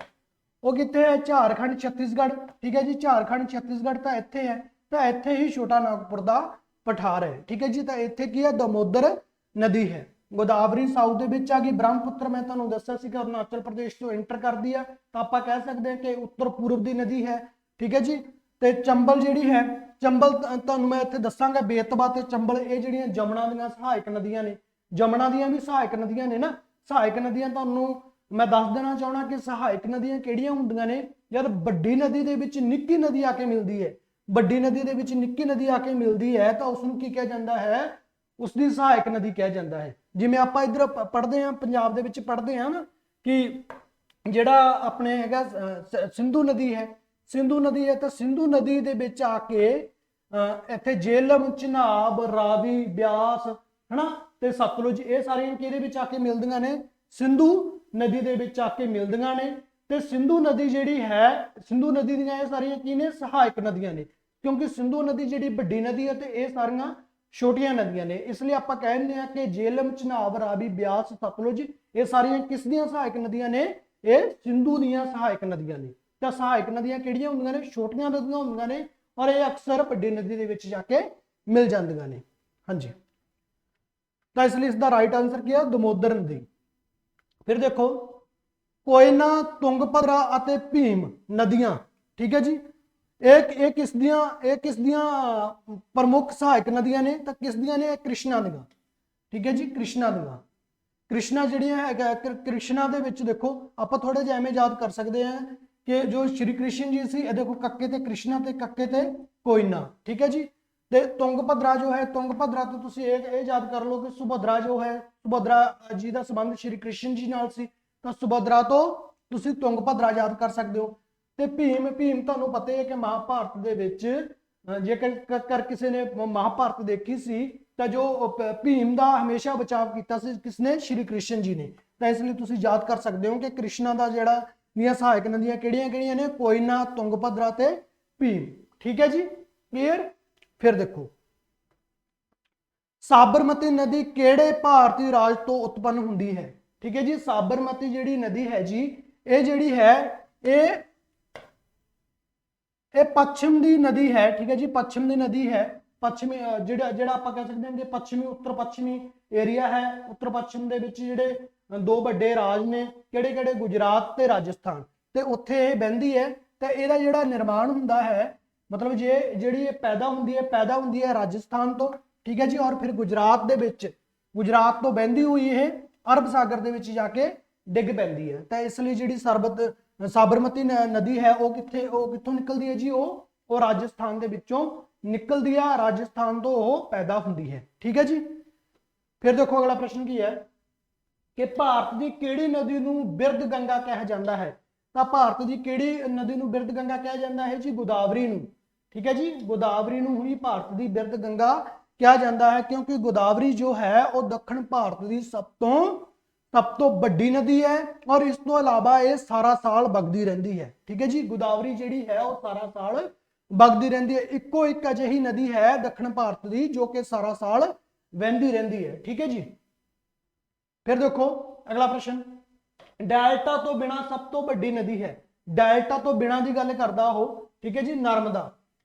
ਉਹ ਕਿੱਥੇ ਹੈ? ਝਾਰਖੰਡ ਛੱਤੀਸਗढ़। ਠੀਕ ਹੈ ਜੀ, ਝਾਰਖੰਡ ਛੱਤੀਸਗढ़ ਤਾਂ ਇੱਥੇ ਹੈ, ਤਾਂ ਇੱਥੇ ਹੀ ਛੋਟਾ ਨਾਗਪੁਰ ਦਾ ਪਠਾਰ ਹੈ। ਠੀਕ ਹੈ ਜੀ, ਤਾਂ ਇੱਥੇ ਕੀ ਹੈ? ਦਮੋਦਰ ਨਦੀ ਹੈ। ਗੋਦਾਵਰੀ ਸਾਊਥ ਦੇ ਵਿੱਚ ਆ ਗਈ। ਬ੍ਰਹਮਪੁੱਤਰ ਮੈਂ ਤੁਹਾਨੂੰ ਦੱਸਿਆ ਸੀ ਕਿ ਅਰੁਣਾਚਲ ਪ੍ਰਦੇਸ਼ ਤੋਂ ਐਂਟਰ ਕਰਦੀ ਆ, ਤਾਂ ਆਪਾਂ ਕਹਿ ਸਕਦੇ ਹਾਂ ਕਿ ਉੱਤਰ ਪੂਰਬ ਦੀ ਨਦੀ ਹੈ। ਠੀਕ ਹੈ ਜੀ, ਤੇ ਚੰਬਲ ਜਿਹੜੀ ਹੈ, ਚੰਬਲ ਤੁਹਾਨੂੰ ਮੈਂ ਇੱਥੇ ਦੱਸਾਂਗਾ, ਬੇਤਬਾ ਤੇ ਚੰਬਲ ਇਹ ਜਿਹੜੀਆਂ ਜਮਨਾ ਦੀਆਂ ਸਹਾਇਕ ਨਦੀਆਂ ਨੇ, ਜਮਨਾ ਦੀਆਂ ਵੀ ਸਹਾਇਕ ਨਦੀਆਂ ਨੇ ਨਾ। ਸਹਾਇਕ ਨਦੀਆਂ ਤੁਹਾਨੂੰ ਮੈਂ ਦੱਸ ਦੇਣਾ ਚਾਹਣਾ ਕਿ ਸਹਾਇਕ ਨਦੀਆਂ ਕਿਹੜੀਆਂ ਹੁੰਦੀਆਂ ਨੇ? ਜਦ ਵੱਡੀ ਨਦੀ ਦੇ ਵਿੱਚ ਨਿੱਕੀ ਨਦੀ ਆ ਕੇ ਮਿਲਦੀ ਹੈ, ਵੱਡੀ ਨਦੀ ਦੇ ਵਿੱਚ ਨਿੱਕੀ ਨਦੀ ਆ ਕੇ ਮਿਲਦੀ ਹੈ ਤਾਂ ਉਸ ਨੂੰ ਕੀ ਕਿਹਾ ਜਾਂਦਾ ਹੈ? ਉਸ ਦੀ ਸਹਾਇਕ ਨਦੀ ਕਿਹਾ ਜਾਂਦਾ ਹੈ। ਜਿਵੇਂ ਆਪਾਂ ਇੱਧਰ ਪੜ੍ਹਦੇ ਹਾਂ, ਪੰਜਾਬ ਦੇ ਵਿੱਚ ਪੜ੍ਹਦੇ ਹਾਂ ਨਾ ਕਿ ਜਿਹੜਾ ਆਪਣੇ ਹੈਗਾ ਸਿੰਧੂ ਨਦੀ ਹੈ, ਸਿੰਧੂ ਨਦੀ ਹੈ, ਤਾਂ ਸਿੰਧੂ ਨਦੀ ਦੇ ਵਿੱਚ ਆ ਕੇ ਇੱਥੇ ਜੇਹਲਮ, ਚਨਾਬ, ਰਾਵੀ, ਬਿਆਸ ਹਨਾ ਤੇ ਸਤਲੁਜ, ਇਹ ਸਾਰੀਆਂ ਕਿਹਦੇ ਵਿੱਚ ਆ ਕੇ ਮਿਲਦੀਆਂ ਨੇ? ਸਿੰਧੂ ਨਦੀ ਦੇ ਵਿੱਚ ਆ ਕੇ ਮਿਲਦੀਆਂ ਨੇ। ਤੇ ਸਿੰਧੂ ਨਦੀ ਜਿਹੜੀ ਹੈ, ਸਿੰਧੂ ਨਦੀ ਦੀਆਂ ਇਹ ਸਾਰੀਆਂ ਕੀ ਨੇ? ਸਹਾਇਕ ਨਦੀਆਂ ਨੇ, ਕਿਉਂਕਿ ਸਿੰਧੂ ਨਦੀ ਜਿਹੜੀ ਵੱਡੀ ਨਦੀ ਹੈ ਤੇ ਇਹ ਸਾਰੀਆਂ ਛੋਟੀਆਂ ਨਦੀਆਂ ਨੇ। ਇਸ ਲਈ ਆਪਾਂ ਕਹਿੰਦੇ ਆ ਕਿ ਜੇਹਲਮ, ਚਨਾਬ, ਰਾਵੀ, ਬਿਆਸ, ਸਤਲੁਜ ਇਹ ਸਾਰੀਆਂ ਕਿਸ ਦੀਆਂ ਸਹਾਇਕ ਨਦੀਆਂ ਨੇ? ਇਹ ਸਿੰਧੂ ਦੀਆਂ ਸਹਾਇਕ ਨਦੀਆਂ ਨੇ। ਤਾਂ ਸਹਾਇਕ ਨਦੀਆਂ ਕਿਹੜੀਆਂ ਹੁੰਦੀਆਂ ਨੇ? ਛੋਟੀਆਂ ਨਦੀਆਂ ਹੁੰਦੀਆਂ ਨੇ, ਔਰ ਇਹ ਅਕਸਰ ਵੱਡੀ ਨਦੀ ਦੇ ਵਿੱਚ ਜਾ ਕੇ ਮਿਲ ਜਾਂਦੀਆਂ ਨੇ। ਹਾਂਜੀ, ਤਾਂ ਇਸ ਲਈ ਇਸ ਦਾ ਰਾਈਟ ਆਨਸਰ ਕੀ ਹੈ? ਦਮੋਦਰ ਨਦੀ। ਫਿਰ ਦੇਖੋ ਕੋਇਨਾ, ਤੁੰਗਭਦਰਾ ਅਤੇ ਭੀਮ ਨਦੀਆਂ। ਠੀਕ ਹੈ ਜੀ, ਇਹ ਕਿਸ ਦੀਆਂ ਪ੍ਰਮੁੱਖ ਸਹਾਇਕ ਨਦੀਆਂ ਨੇ? ਤਾਂ ਕਿਸ ਦੀਆਂ ਨੇ? ਕ੍ਰਿਸ਼ਨਾ ਦੀਆਂ। ਠੀਕ ਹੈ ਜੀ, ਕ੍ਰਿਸ਼ਨਾ ਦੀਆਂ। ਕ੍ਰਿਸ਼ਨਾ ਜਿਹੜੀਆਂ ਹੈਗਾ, ਕ੍ਰਿਸ਼ਨਾ ਦੇ ਵਿੱਚ ਦੇਖੋ ਆਪਾਂ ਥੋੜਾ ਜਿਹਾ ਐਵੇਂ ਯਾਦ ਕਰ ਸਕਦੇ ਹਾਂ ਕਿ ਜੋ ਸ਼੍ਰੀ ਕ੍ਰਿਸ਼ਨ ਜੀ ਸੀ, ਇਹ ਦੇਖੋ ਕੱਕੇ ਤੇ ਕ੍ਰਿਸ਼ਨਾ ਤੇ ਕੱਕੇ ਤੇ ਕੋਇਨਾ। ਠੀਕ ਹੈ ਜੀ, ਤੇ ਤੁੰਗਭਦਰਾ ਜੋ ਹੈ, ਤੁੰਗਭਦਰਾ ਤੋਂ ਤੁਸੀਂ ਇਹ ਯਾਦ ਕਰ ਲਓ ਕਿ ਸੁਭਦਰਾ ਜੋ ਹੈ, ਸੁਭਦਰਾ ਜੀ ਦਾ ਸੰਬੰਧ ਸ਼੍ਰੀ ਕ੍ਰਿਸ਼ਨ ਜੀ ਨਾਲ ਸੀ, ਤਾਂ ਸੁਭਦਰਾ ਤੋਂ ਤੁਸੀਂ ਤੁੰਗਭਦਰਾ ਯਾਦ ਕਰ ਸਕਦੇ ਹੋ। ਤੇ ਭੀਮ, ਭੀਮ ਤੁਹਾਨੂੰ ਪਤਾ ਹੈ ਕਿ ਮਹਾਭਾਰਤ ਦੇ ਵਿੱਚ ਜੇਕਰ ਕਿਸੇ ਨੇ ਮਹਾਭਾਰਤ ਦੇਖੀ ਸੀ ਤਾਂ ਜੋ ਭੀਮ ਦਾ ਹਮੇਸ਼ਾ ਬਚਾਅ ਕੀਤਾ ਸੀ ਕਿਸਨੇ? ਸ਼੍ਰੀ ਕ੍ਰਿਸ਼ਨ ਜੀ ਨੇ। ਤਾਂ ਇਸ ਲਈ ਤੁਸੀਂ ਯਾਦ ਕਰ ਸਕਦੇ ਹੋ ਕਿ ਕ੍ਰਿਸ਼ਨਾ ਦਾ ਜਿਹੜਾ ਦੀਆਂ ਸਹਾਇਕ ਨਦੀਆਂ ਕਿਹੜੀਆਂ ਨੇ? ਕੋਇਨਾ, ਤੁੰਗਭਦਰਾ ਤੇ ਭੀਮ। ਠੀਕ ਹੈ ਜੀ, ਕਲੀਅਰ। ਫਿਰ ਦੇਖੋ ਸਾਬਰਮਤੀ ਨਦੀ ਕਿਹੜੇ ਭਾਰਤੀ ਰਾਜ ਤੋਂ ਉਤਪੰਨ ਹੁੰਦੀ ਹੈ? ਠੀਕ ਹੈ ਜੀ, ਸਾਬਰਮਤੀ ਜਿਹੜੀ ਨਦੀ ਹੈ ਜੀ, ਇਹ ਜਿਹੜੀ ਹੈ ਇਹ ਪੱਛਮ ਦੀ ਨਦੀ ਹੈ। ਠੀਕ ਹੈ ਜੀ, ਪੱਛਮ ਦੀ ਨਦੀ ਹੈ। ਪੱਛਮੀ ਜਿਹੜਾ ਆਪਾਂ ਕਹਿ ਸਕਦੇ ਹਾਂ ਕਿ ਪੱਛਮੀ ਉੱਤਰ ਪੱਛਮੀ ਏਰੀਆ ਹੈ। ਉੱਤਰ ਪੱਛਮ ਦੇ ਵਿੱਚ ਜਿਹੜੇ ਦੋ ਵੱਡੇ ਰਾਜ ਨੇ, ਕਿਹੜੇ? ਗੁਜਰਾਤ ਤੇ ਰਾਜਸਥਾਨ, ਤੇ ਉੱਥੇ ਇਹ ਬਹਿੰਦੀ ਹੈ। ਤੇ ਇਹਦਾ ਜਿਹੜਾ ਨਿਰਮਾਣ ਹੁੰਦਾ ਹੈ, ਮਤਲਬ ਜਿਹੜੀ ਇਹ ਪੈਦਾ ਹੁੰਦੀ ਹੈ ਰਾਜਸਥਾਨ ਤੋਂ। ਠੀਕ ਹੈ ਜੀ, ਔਰ ਫਿਰ ਗੁਜਰਾਤ ਦੇ ਵਿੱਚ, ਗੁਜਰਾਤ ਤੋਂ ਬਹਿੰਦੀ ਹੋਈ ਇਹ ਅਰਬ ਸਾਗਰ ਦੇ ਵਿੱਚ ਜਾ ਕੇ ਡਿੱਗ ਪੈਂਦੀ ਹੈ। ਤਾਂ ਇਸ ਲਈ ਜਿਹੜੀ ਸਾਬਰਮਤੀ ਨਦੀ ਹੈ ਉਹ ਕਿੱਥੋਂ ਨਿਕਲਦੀ ਹੈ ਜੀ? ਉਹ ਰਾਜਸਥਾਨ ਦੇ ਵਿੱਚੋਂ ਨਿਕਲਦੀ ਹੈ, ਰਾਜਸਥਾਨ ਤੋਂ ਉਹ ਪੈਦਾ ਹੁੰਦੀ ਹੈ। ਠੀਕ ਹੈ ਜੀ, ਫਿਰ ਦੇਖੋ ਅਗਲਾ ਪ੍ਰਸ਼ਨ ਕੀ ਹੈ ਕਿ ਭਾਰਤ ਦੀ ਕਿਹੜੀ ਨਦੀ ਨੂੰ ਬਿਰਧ ਗੰਗਾ ਕਿਹਾ ਜਾਂਦਾ ਹੈ? ਤਾਂ ਭਾਰਤ ਦੀ ਕਿਹੜੀ ਨਦੀ ਨੂੰ ਬਿਰਧ ਗੰਗਾ ਕਿਹਾ ਜਾਂਦਾ ਹੈ ਜੀ? ਗੋਦਾਵਰੀ ਨੂੰ। ਠੀਕ ਹੈ ਜੀ, ਗੋਦਾਵਰੀ ਨੂੰ ਹੀ ਭਾਰਤ ਦੀ ਬਿਰਧ ਗੰਗਾ ਕਿਹਾ ਜਾਂਦਾ ਹੈ, ਕਿਉਂਕਿ ਗੋਦਾਵਰੀ ਜੋ ਹੈ ਉਹ ਦੱਖਣ ਭਾਰਤ ਦੀ ਸਭ ਤੋਂ ਵੱਡੀ ਨਦੀ ਹੈ, ਔਰ ਇਸ ਤੋਂ ਇਲਾਵਾ ਇਹ ਸਾਰਾ ਸਾਲ ਵਗਦੀ ਰਹਿੰਦੀ ਹੈ। ਠੀਕ ਹੈ ਜੀ, ਗੋਦਾਵਰੀ ਜਿਹੜੀ ਹੈ ਉਹ ਸਾਰਾ ਸਾਲ ਵਗਦੀ ਰਹਿੰਦੀ ਹੈ। ਇੱਕੋ ਇੱਕ ਅਜਿਹੀ ਨਦੀ ਹੈ ਦੱਖਣ ਭਾਰਤ ਦੀ ਜੋ ਕਿ ਸਾਰਾ ਸਾਲ ਵਹਿੰਦੀ ਰਹਿੰਦੀ ਹੈ। ਠੀਕ ਹੈ ਜੀ, ਫਿਰ ਦੇਖੋ ਅਗਲਾ ਪ੍ਰਸ਼ਨ, ਡੈਲਟਾ ਤੋਂ ਬਿਨਾ ਸਭ ਤੋਂ ਵੱਡੀ ਨਦੀ ਹੈ। ਡੈਲਟਾ ਤੋਂ ਬਿਨਾ ਦੀ ਗੱਲ ਕਰਦਾ ਉਹ। ਠੀਕ ਹੈ ਜੀ, ਨਰਮਦਾ।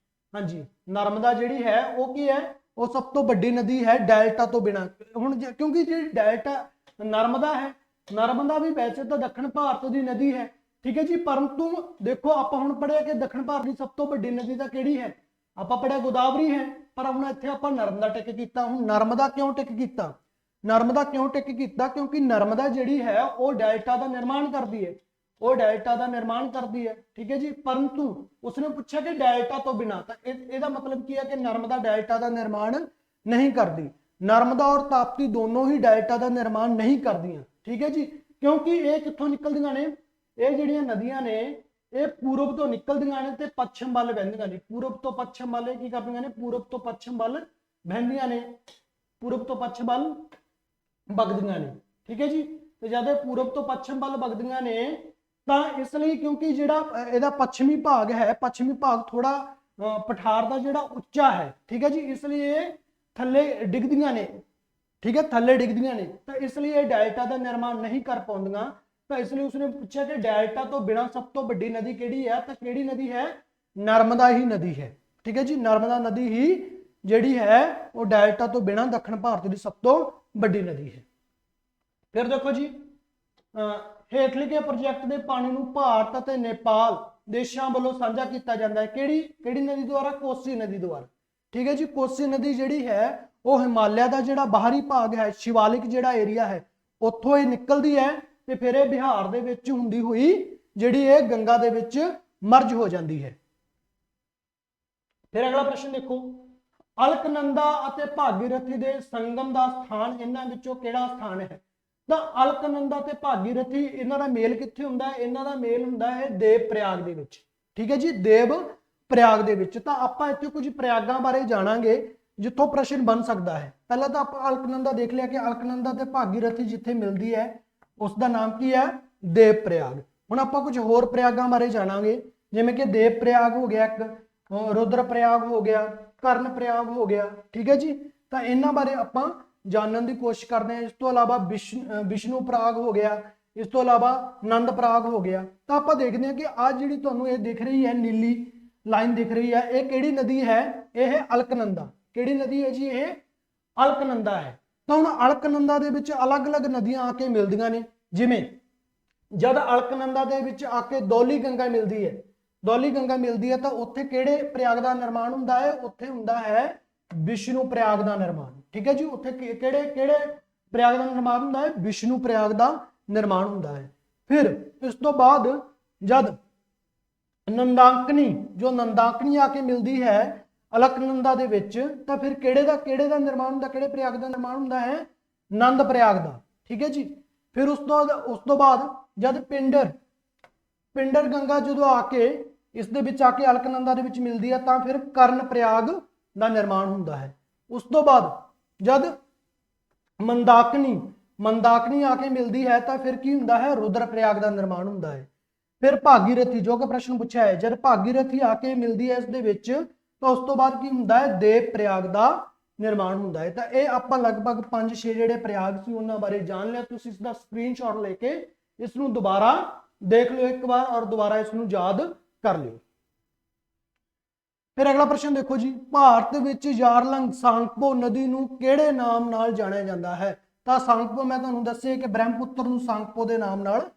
ਹਾਂਜੀ, ਨਰਮਦਾ ਜਿਹੜੀ ਹੈ ਉਹ ਕੀ ਹੈ? ਉਹ ਸਭ ਤੋਂ ਵੱਡੀ ਨਦੀ ਹੈ ਡੈਲਟਾ ਤੋਂ ਬਿਨਾ। ਹੁਣ ਕਿਉਂਕਿ ਜਿਹੜੀ ਡੈਲਟਾ ਨਰਮਦਾ ਹੈ, ਨਰਮਦਾ ਵੀ ਵੈਸੇ ਤਾਂ ਦੱਖਣ ਭਾਰਤ ਦੀ ਨਦੀ ਹੈ। ਠੀਕ ਹੈ ਜੀ, ਪਰੰਤੂ ਦੇਖੋ ਆਪਾਂ ਹੁਣ ਪੜ੍ਹਿਆ ਕਿ ਦੱਖਣ ਭਾਰਤ ਦੀ ਸਭ ਤੋਂ ਵੱਡੀ ਨਦੀ ਤਾਂ ਕਿਹੜੀ ਹੈ? ਆਪਾਂ ਪੜ੍ਹਿਆ ਗੋਦਾਵਰੀ ਹੈ, ਪਰ ਹੁਣ ਇੱਥੇ ਆਪਾਂ ਨਰਮਦਾ ਟਿਕ ਕੀਤਾ। ਹੁਣ ਨਰਮਦਾ ਕਿਉਂ ਟਿਕ ਕੀਤਾ? ਨਰਮਦਾ ਕਿਉਂ ਟਿਕ ਕੀਤਾ? ਕਿਉਂਕਿ ਨਰਮਦਾ ਜਿਹੜੀ ਹੈ ਉਹ ਡੈਲਟਾ ਦਾ ਨਿਰਮਾਣ ਕਰਦੀ ਹੈ, ਉਹ ਡੈਲਟਾ ਦਾ ਨਿਰਮਾਣ ਕਰਦੀ ਹੈ। ਠੀਕ ਹੈ ਜੀ, ਪਰੰਤੂ ਉਸਨੇ ਪੁੱਛਿਆ ਕਿ ਡੈਲਟਾ ਤੋਂ ਬਿਨਾ, ਤਾਂ ਇਹਦਾ ਮਤਲਬ ਕੀ ਹੈ ਕਿ ਨਰਮਦਾ ਡੈਲਟਾ ਦਾ ਨਿਰਮਾਣ ਨਹੀਂ ਕਰਦੀ। ਨਰਮਦਾ ਔਰ ਤਾਪਤੀ ਦੋਨੋਂ ਹੀ ਡੈਲਟਾ ਦਾ ਨਿਰਮਾਣ ਨਹੀਂ ਕਰਦੀਆਂ। ਠੀਕ ਹੈ ਜੀ, ਕਿਉਂਕਿ ਇਹ ਕਿੱਥੋਂ ਨਿਕਲਦੀਆਂ ਨੇ? ਇਹ ਜਿਹੜੀਆਂ ਨਦੀਆਂ ਨੇ ਇਹ ਪੂਰਬ ਤੋਂ ਨਿਕਲਦੀਆਂ ਨੇ ਤੇ ਪੱਛਮ ਵੱਲ ਵਹਿੰਦੀਆਂ ਨੇ। ਪੂਰਬ ਤੋਂ ਪੱਛਮ ਵੱਲ ਕੀ ਕਰਦੀਆਂ ਨੇ? ਪੂਰਬ ਤੋਂ ਪੱਛਮ ਵੱਲ ਵਹਿੰਦੀਆਂ ਨੇ, ਪੂਰਬ ਤੋਂ ਪੱਛਮ ਵੱਲ ਵਗਦੀਆਂ ਨੇ। ਠੀਕ ਹੈ ਜੀ, ਤੇ ਜਦ ਇਹ ਪੂਰਬ ਤੋਂ ਪੱਛਮ ਵੱਲ ਵਗਦੀਆਂ ਨੇ ਤਾਂ ਇਸ ਲਈ ਕਿਉਂਕਿ ਜਿਹੜਾ ਇਹਦਾ ਪੱਛਮੀ ਭਾਗ ਹੈ, ਪੱਛਮੀ ਭਾਗ ਥੋੜਾ ਪਠਾਰ ਦਾ ਜਿਹੜਾ ਉੱਚਾ ਹੈ, ਠੀਕ ਹੈ ਜੀ, ਇਸ ਲਈ ਇਹ ਥੱਲੇ ਡਿੱਗਦੀਆਂ ਨੇ, ਠੀਕ ਹੈ, ਥੱਲੇ ਡਿੱਗਦੀਆਂ ਨੇ, ਤਾਂ ਇਸ ਲਈ ਇਹ ਡੈਲਟਾ ਦਾ ਨਿਰਮਾਣ ਨਹੀਂ ਕਰ ਪਾਉਂਦੀਆਂ। ਤਾਂ ਇਸ ਲਈ ਉਸਨੇ ਪੁੱਛਿਆ ਕਿ ਡੈਲਟਾ ਤੋਂ ਬਿਨਾਂ ਸਭ ਤੋਂ ਵੱਡੀ ਨਦੀ ਕਿਹੜੀ ਹੈ, ਤਾਂ ਕਿਹੜੀ ਨਦੀ ਹੈ, ਨਰਮਦਾ ਹੀ ਨਦੀ ਹੈ, ਠੀਕ ਹੈ ਜੀ, ਨਰਮਦਾ ਨਦੀ ਹੀ ਜਿਹੜੀ ਹੈ ਉਹ ਡੈਲਟਾ ਤੋਂ ਬਿਨਾਂ ਦੱਖਣ ਭਾਰਤ ਦੀ ਸਭ ਤੋਂ ਵੱਡੀ ਨਦੀ ਹੈ। ਫਿਰ ਦੇਖੋ ਜੀ ਹੇਠ ਲਿਖੇ ਪ੍ਰੋਜੈਕਟ ਦੇ ਪਾਣੀ ਨੂੰ ਭਾਰਤ ਅਤੇ ਨੇਪਾਲ ਦੇਸ਼ਾਂ ਵੱਲੋਂ ਸਾਂਝਾ ਕੀਤਾ ਜਾਂਦਾ ਹੈ, ਕਿਹੜੀ ਨਦੀ ਦੁਆਰਾ, ਕੋਸੀ ਨਦੀ ਦੁਆਰਾ, ਠੀਕ ਹੈ ਜੀ। ਕੋਸੀ ਨਦੀ ਜਿਹੜੀ ਹੈ ਉਹ ਹਿਮਾਲਿਆ ਦਾ ਜਿਹੜਾ ਬਾਹਰੀ ਭਾਗ ਹੈ, ਸ਼ਿਵਾਲਿਕ ਜਿਹੜਾ ਏਰੀਆ ਹੈ, ਉੱਥੋਂ ਇਹ ਨਿਕਲਦੀ ਹੈ ਤੇ ਫਿਰ ਇਹ ਬਿਹਾਰ ਦੇ ਵਿੱਚ ਹੁੰਦੀ ਹੋਈ ਜਿਹੜੀ ਇਹ ਗੰਗਾ ਦੇ ਵਿੱਚ ਮਰਜ ਹੋ ਜਾਂਦੀ ਹੈ। ਫਿਰ ਅਗਲਾ ਪ੍ਰਸ਼ਨ ਦੇਖੋ, ਅਲਕਨੰਦਾ ਅਤੇ ਭਾਗੀਰਥੀ ਦੇ ਸੰਗਮ ਦਾ ਸਥਾਨ ਇਹਨਾਂ ਵਿੱਚੋਂ ਕਿਹੜਾ ਸਥਾਨ ਹੈ? ਤਾਂ ਅਲਕਨੰਦਾ ਤੇ ਭਾਗੀਰਥੀ ਇਹਨਾਂ ਦਾ ਮੇਲ ਕਿੱਥੇ ਹੁੰਦਾ ਹੈ? ਇਹਨਾਂ ਦਾ ਮੇਲ ਹੁੰਦਾ ਹੈ ਦੇਵ ਪ੍ਰਯਾਗ ਦੇ ਵਿੱਚ, ਠੀਕ ਹੈ ਜੀ, ਦੇਵ ਪ੍ਰਯਾਗ ਦੇ ਵਿੱਚ। ਤਾਂ ਆਪਾਂ ਇੱਥੇ ਕੁਝ ਪ੍ਰਯਾਗਾਂ ਬਾਰੇ ਜਾਣਾਂਗੇ ਜਿੱਥੋਂ ਪ੍ਰਸ਼ਨ ਬਣ ਸਕਦਾ ਹੈ। ਪਹਿਲਾਂ ਤਾਂ ਆਪਾਂ ਅਲਕਨੰਦਾ ਦੇਖ ਲਿਆ ਕਿ ਅਲਕਨੰਦਾ ਤੇ ਭਾਗੀਰਥੀ ਜਿੱਥੇ ਮਿਲਦੀ ਹੈ ਉਸ ਦਾ ਨਾਮ ਕੀ ਹੈ? ਦੇਵ ਪ੍ਰਯਾਗ। ਹੁਣ ਆਪਾਂ ਕੁਝ ਹੋਰ ਪ੍ਰਯਾਗਾਂ ਬਾਰੇ ਜਾਣਾਂਗੇ, ਜਿਵੇਂ ਕਿ ਦੇਵ ਪ੍ਰਯਾਗ ਹੋ ਗਿਆ, ਇੱਕ ਰੁद्र प्रयाग हो गया, कर्ण प्रयाग हो गया, ठीक है जी। तो इन्हां बारे आपां जानने की कोशिश करते हैं। इस तो अलावा विष्णु प्रयाग हो गया, इस तो अलावा नंद प्रयाग हो गया। तो आप देखते हैं कि आज जी तुहानूं ये दिख रही है नीली लाइन दिख रही है, ये किहड़ी नदी है? ये है अलकनंदा। किहड़ी नदी है जी? ये अलकनंदा है। तो हुण अलकनंदा दे विच अलग अलग नदियां आके मिलदियां ने, जिवें जद अलकनंदा दे विच आके दौली गंगा मिलती है, दौली गंगा मिलती है, तो उत्थे किहड़े प्रयाग का निर्माण हुंदा है? उत्थे हुंदा है विष्णु प्रयाग का निर्माण, ठीक है जी। उत्थे किहड़े किहड़े प्रयाग का निर्माण हुंदा है? विष्णु प्रयाग का निर्माण हुंदा है। फिर इस तो बाद जद नंदाकनी, जो नंदाकनी आके मिलती है अलकनंदा दे विच, तो फिर किहड़े दा निर्माण हुंदा, किहड़े प्रयाग का निर्माण हुंदा है? नंद प्रयाग का, ठीक है जी। फिर उस तो बाद जद पिंडर गंगा जो आके इस दे विच आके अलकनंदा दे विच मिलदी है, तां फिर कर्ण प्रयाग का निर्माण हुंदा है। उस तो बाद जद मंदाकनी आके मिलदी है, तो फिर की हुंदा है? रुद्र प्रयाग का निर्माण हुंदा है। फिर भागीरथी, जो कि प्रश्न पूछा है, जब भागीरथी आके मिलदी है इस दे विच, तो उस तो बाद की हुंदा है? देव प्रयाग का निर्माण हुंदा है। तो ये आपां लगभग 5-6 जिहड़े प्रयाग सी उन्हां बारे जान लिया। तुसीं इसदा स्क्रीनशॉट लेके इसनूं दोबारा देख लो एक बार और दोबारा इसनूं याद कर लियो। फिर अगला प्रश्न देखो जी, भारत विच यारलंग सांगपो नदी नूं किहड़े नाम नाल जाणिया जांदा है? तां सांगपो मैं तुहानूं दस्सिया कि ब्रह्मपुत्र नूं सांगपो दे नाम नाल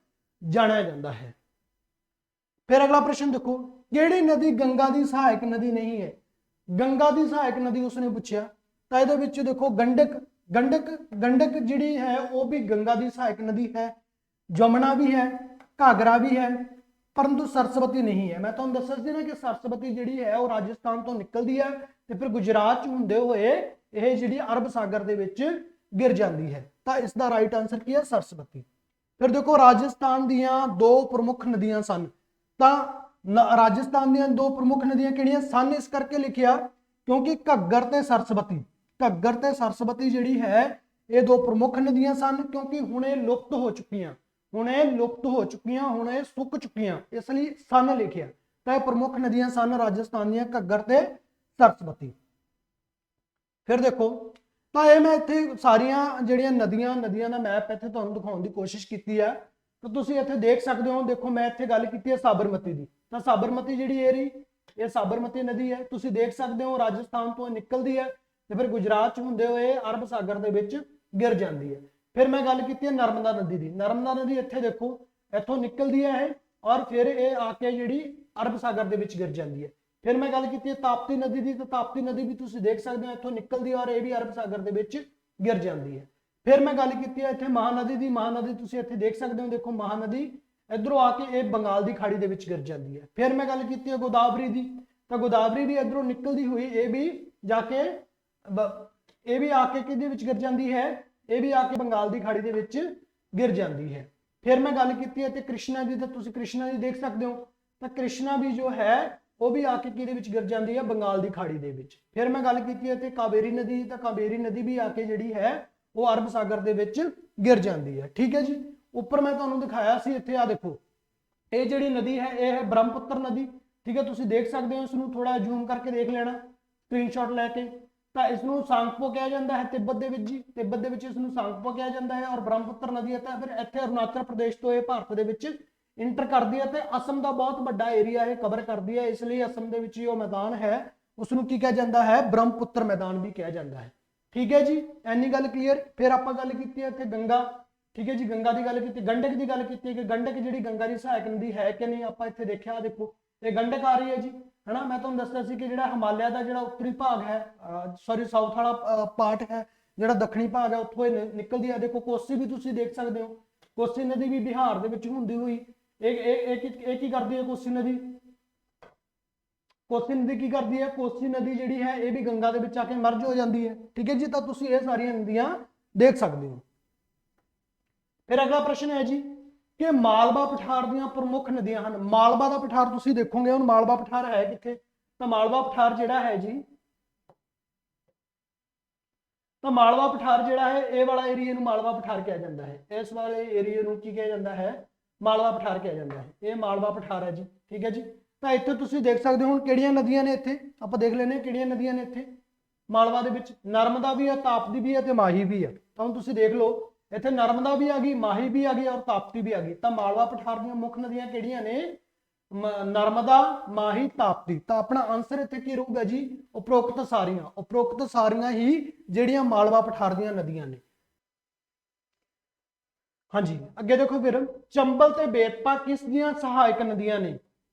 जाणिया जांदा है। फिर अगला प्रश्न देखो, किहड़ी नदी गंगा दी सहायक नदी नहीं है? गंगा दी सहायक नदी उसने पूछा, तां इहदे विच देखो गंडक जिहड़ी है वो भी गंगा दी सहायक नदी है, जमुना भी है, घाघरा भी है, परंतु सरस्वती नहीं है। मैं तुहानूं दस्सिया सी ना कि सरस्वती जिहड़ी है वो राजस्थान तो निकलदी है ते फिर गुजरात च हुंदे होए यह जिहड़ी अरब सागर दे विच गिर जाती है। तो इसका राइट आंसर की है? सरस्वती। फिर देखो राजस्थान दीयां 2 प्रमुख नदियां सन। तो राजस्थान दीयां 2 प्रमुख नदियां किहड़ियां सन? इस करके लिखिया क्योंकि घग्गर ते सरस्वती जिहड़ी है ये 2 प्रमुख नदियां सन, क्योंकि हुणे लुप्त हो चुकियां, हुणे सुक चुकियां, इसलिए सन लिखिया। तो यह प्रमुख नदियां सन राजस्थान दीयां घग्गर ते सरस्वती। फिर देखो, तो यह मैं इत्थे सारियां जिहड़ियां नदियां दा मैप इत्थे तुहानूं दिखाउण दी कोशिश कीती है। तो तुसीं इत्थे देख सकदे हो, देखो मैं इत्थे गल कीती है साबरमती दी, तो साबरमती जिहड़ी है ये साबरमती नदी है, तुसीं देख सकदे हो राजस्थान तो निकलदी है ते फिर गुजरात च हुंदे होए अरब सागर दे विच गिर जाती है। फिर मैं गल की नर्मदा नदी की, नर्मदा नदी इत्थे देखो इत्थों निकलती है और फिर ये आके जिहड़ी अरब सागर दे विच गिर जाती है। फिर मैं गल की ताप्ती नदी की, तो ताप्ती नदी भी तुसीं देख सकते हो इत्थों निकलती है और ये भी अरब सागर दे विच गिर जाती है। फिर मैं गल की इत्थे महानदी की, महानदी तुसीं इत्थे देख सकते हो, देखो महानदी इधरों आके ये बंगाल की खाड़ी दे विच गिर जाती है। फिर मैं गल की गोदावरी की, तो गोदावरी भी इधरों निकलती हुई ये भी जाके ये भी आके किहदे विच गिर जाती है? ये भी आके बंगाल की खाड़ी दे विच गिर जाती है। फिर मैं गल की कृष्णा की, तो तुसीं कृष्णा की देख सकते हो, तो कृष्णा भी जो है वो भी आके किहदे विच गिर जाती है? बंगाल की खाड़ी दे विच। फिर मैं गल की कावेरी नदी, तो कावेरी नदी भी आके जिहड़ी है वो अरब सागर दे विच गिर जाती है। ठीक है जी। ਉੱਪਰ ਮੈਂ ਤੁਹਾਨੂੰ ਦਿਖਾਇਆ ਸੀ, ਇੱਥੇ ਆ ਦੇਖੋ ਇਹ ਜਿਹੜੀ ਨਦੀ ਹੈ ਇਹ ਹੈ ਬ੍ਰਹਮਪੁੱਤਰ ਨਦੀ, ਠੀਕ ਹੈ। ਤੁਸੀਂ ਦੇਖ ਸਕਦੇ ਹੋ, ਇਸਨੂੰ ਥੋੜਾ ਜ਼ੂਮ ਕਰਕੇ ਦੇਖ ਲੈਣਾ ਸਕਰੀਨਸ਼ਾਟ ਲੈ ਕੇ। ਤਾਂ ਇਸ ਨੂੰ ਸਾਂਗਪੋ ਕਿਹਾ ਜਾਂਦਾ ਹੈ ਤਿੱਬਤ ਦੇ ਵਿੱਚ ਜੀ, ਤਿੱਬਤ ਦੇ ਵਿੱਚ ਇਸ ਨੂੰ ਸਾਂਗਪੋ ਕਿਹਾ ਜਾਂਦਾ ਹੈ। ਔਰ ਬ੍ਰਹਮਪੁੱਤਰ ਨਦੀ ਹੈ ਤਾਂ ਫਿਰ ਇੱਥੇ ਅਰੁਣਾਚਲ ਪ੍ਰਦੇਸ਼ ਤੋਂ ਇਹ ਭਾਰਤ ਦੇ ਵਿੱਚ ਇੰਟਰ ਕਰਦੀ ਹੈ ਤੇ ਅਸਮ ਦਾ ਬਹੁਤ ਵੱਡਾ ਏਰੀਆ ਇਹ ਕਵਰ ਕਰਦੀ ਹੈ, ਇਸ ਲਈ ਅਸਮ ਦੇ ਵਿੱਚ ਜੋ ਮੈਦਾਨ ਹੈ ਉਸ ਨੂੰ ਕੀ ਕਿਹਾ ਜਾਂਦਾ ਹੈ, ਬ੍ਰਹਮਪੁੱਤਰ ਮੈਦਾਨ ਵੀ ਕਿਹਾ ਜਾਂਦਾ ਹੈ, ਠੀਕ ਹੈ ਜੀ। ਇੰਨੀ ਗੱਲ ਕਲੀਅਰ। ਫਿਰ ਆਪਾਂ ਗੱਲ ਕੀਤੀ ਹੈ ਇੱਥੇ ਗੰਗਾ, ਠੀਕ ਹੈ ਜੀ, ਗੰਗਾ ਦੀ ਗੱਲ ਕੀਤੀ, ਗੰਡਕ ਦੀ ਗੱਲ ਕੀਤੀ ਕਿ ਗੰਡਕ ਜਿਹੜੀ ਗੰਗਾ ਦੀ ਸਹਾਇਕ ਨਦੀ ਹੈ ਕਿ ਨਹੀਂ। ਆਪਾਂ ਇੱਥੇ ਦੇਖਿਆ, ਦੇਖੋ ਇਹ ਗੰਡਕ ਆ ਰਹੀ ਹੈ ਜੀ, ਹਨਾ। ਮੈਂ ਤੁਹਾਨੂੰ ਦੱਸਿਆ ਸੀ ਕਿ ਜਿਹੜਾ ਹਿਮਾਲਿਆ ਦਾ ਜਿਹੜਾ ਉੱਤਰੀ ਭਾਗ ਹੈ, ਸੌਰੀ ਸਾਊਥ ਵਾਲਾ ਪਾਰਟ ਹੈ, ਜਿਹੜਾ ਦੱਖਣੀ ਭਾਗ ਹੈ ਉੱਥੋਂ ਇਹ ਨਿਕਲਦੀ ਹੈ। ਦੇਖੋ ਕੋਸੀ ਵੀ ਤੁਸੀਂ ਦੇਖ ਸਕਦੇ ਹੋ, ਕੋਸੀ ਨਦੀ ਵੀ ਬਿਹਾਰ ਦੇ ਵਿੱਚ ਹੁੰਦੀ ਹੋਈ ਇਹ ਕੀ ਕਰਦੀ ਹੈ ਕੋਸੀ ਨਦੀ, ਕੋਸੀ ਨਦੀ ਕੀ ਕਰਦੀ ਹੈ, ਕੋਸੀ ਨਦੀ ਜਿਹੜੀ ਹੈ ਇਹ ਵੀ ਗੰਗਾ ਦੇ ਵਿੱਚ ਆ ਕੇ ਮਰਜ ਹੋ ਜਾਂਦੀ ਹੈ, ਠੀਕ ਹੈ ਜੀ। ਤਾਂ ਤੁਸੀਂ ਇਹ ਸਾਰੀਆਂ ਨਦੀਆਂ ਦੇਖ ਸਕਦੇ ਹੋ। ਫਿਰ ਅਗਲਾ ਪ੍ਰਸ਼ਨ ਹੈ ਜੀ ਕਿ ਮਾਲਵਾ ਪਠਾਰ ਦੀਆਂ ਪ੍ਰਮੁੱਖ ਨਦੀਆਂ ਹਨ। ਮਾਲਵਾ ਦਾ ਪਠਾਰ ਤੁਸੀਂ ਦੇਖੋਗੇ, ਹੁਣ ਮਾਲਵਾ ਪਠਾਰ ਹੈ ਕਿੱਥੇ, ਤਾਂ ਮਾਲਵਾ ਪਠਾਰ ਜਿਹੜਾ ਹੈ ਜੀ, ਤਾਂ ਮਾਲਵਾ ਪਠਾਰ ਜਿਹੜਾ ਹੈ ਇਹ ਵਾਲਾ ਏਰੀਆ ਨੂੰ ਮਾਲਵਾ ਪਠਾਰ ਕਿਹਾ ਜਾਂਦਾ ਹੈ। ਇਸ ਵਾਲੇ ਏਰੀਆ ਨੂੰ ਕੀ ਕਿਹਾ ਜਾਂਦਾ ਹੈ, ਮਾਲਵਾ ਪਠਾਰ ਕਿਹਾ ਜਾਂਦਾ ਹੈ। ਇਹ ਮਾਲਵਾ ਪਠਾਰ ਹੈ ਜੀ, ਠੀਕ ਹੈ ਜੀ। ਤਾਂ ਇੱਥੇ ਤੁਸੀਂ ਦੇਖ ਸਕਦੇ ਹੋ ਹੁਣ ਕਿਹੜੀਆਂ ਨਦੀਆਂ ਨੇ, ਇੱਥੇ ਆਪਾਂ ਦੇਖ ਲੈਨੇ ਕਿਹੜੀਆਂ ਨਦੀਆਂ ਨੇ ਇੱਥੇ ਮਾਲਵਾ ਦੇ ਵਿੱਚ। ਨਰਮਦਾ ਵੀ ਹੈ, ਤਾਪਤੀ ਵੀ ਹੈ ਤੇ ਮਾਹੀ ਵੀ ਹੈ। ਤਾਂ ਹੁਣ ਤੁਸੀਂ ਦੇਖ ਲਓ ਇੱਥੇ ਨਰਮਦਾ ਵੀ ਆ ਗਈ, ਮਾਹੀ ਵੀ ਆ ਗਈ ਔਰ ਤਾਪਤੀ ਵੀ ਆ ਗਈ। ਤਾਂ ਮਾਲਵਾ ਪਠਾਰ ਦੀਆਂ ਮੁੱਖ ਨਦੀਆਂ ਕਿਹੜੀਆਂ ਨੇ, ਨਰਮਦਾ, ਮਾਹੀ, ਤਾਪਤੀ। ਤਾਂ ਆਪਣਾ ਆਨਸਰ ਇੱਥੇ ਕੀ ਰਹੂਗਾ ਜੀ, ਉਪਰੋਕਤ ਸਾਰੀਆਂ, ਉਪਰੋਕਤ ਸਾਰੀਆਂ ਹੀ ਜਿਹੜੀਆਂ ਮਾਲਵਾ ਪਠਾਰ ਦੀਆਂ ਨਦੀਆਂ ਨੇ। ਹਾਂਜੀ ਅੱਗੇ ਦੇਖੋ ਫਿਰ, ਚੰਬਲ ਤੇ ਬੇਤਪਾ ਕਿਸ ਦੀਆਂ ਸਹਾਇਕ ਨਦੀਆਂ ਨੇ।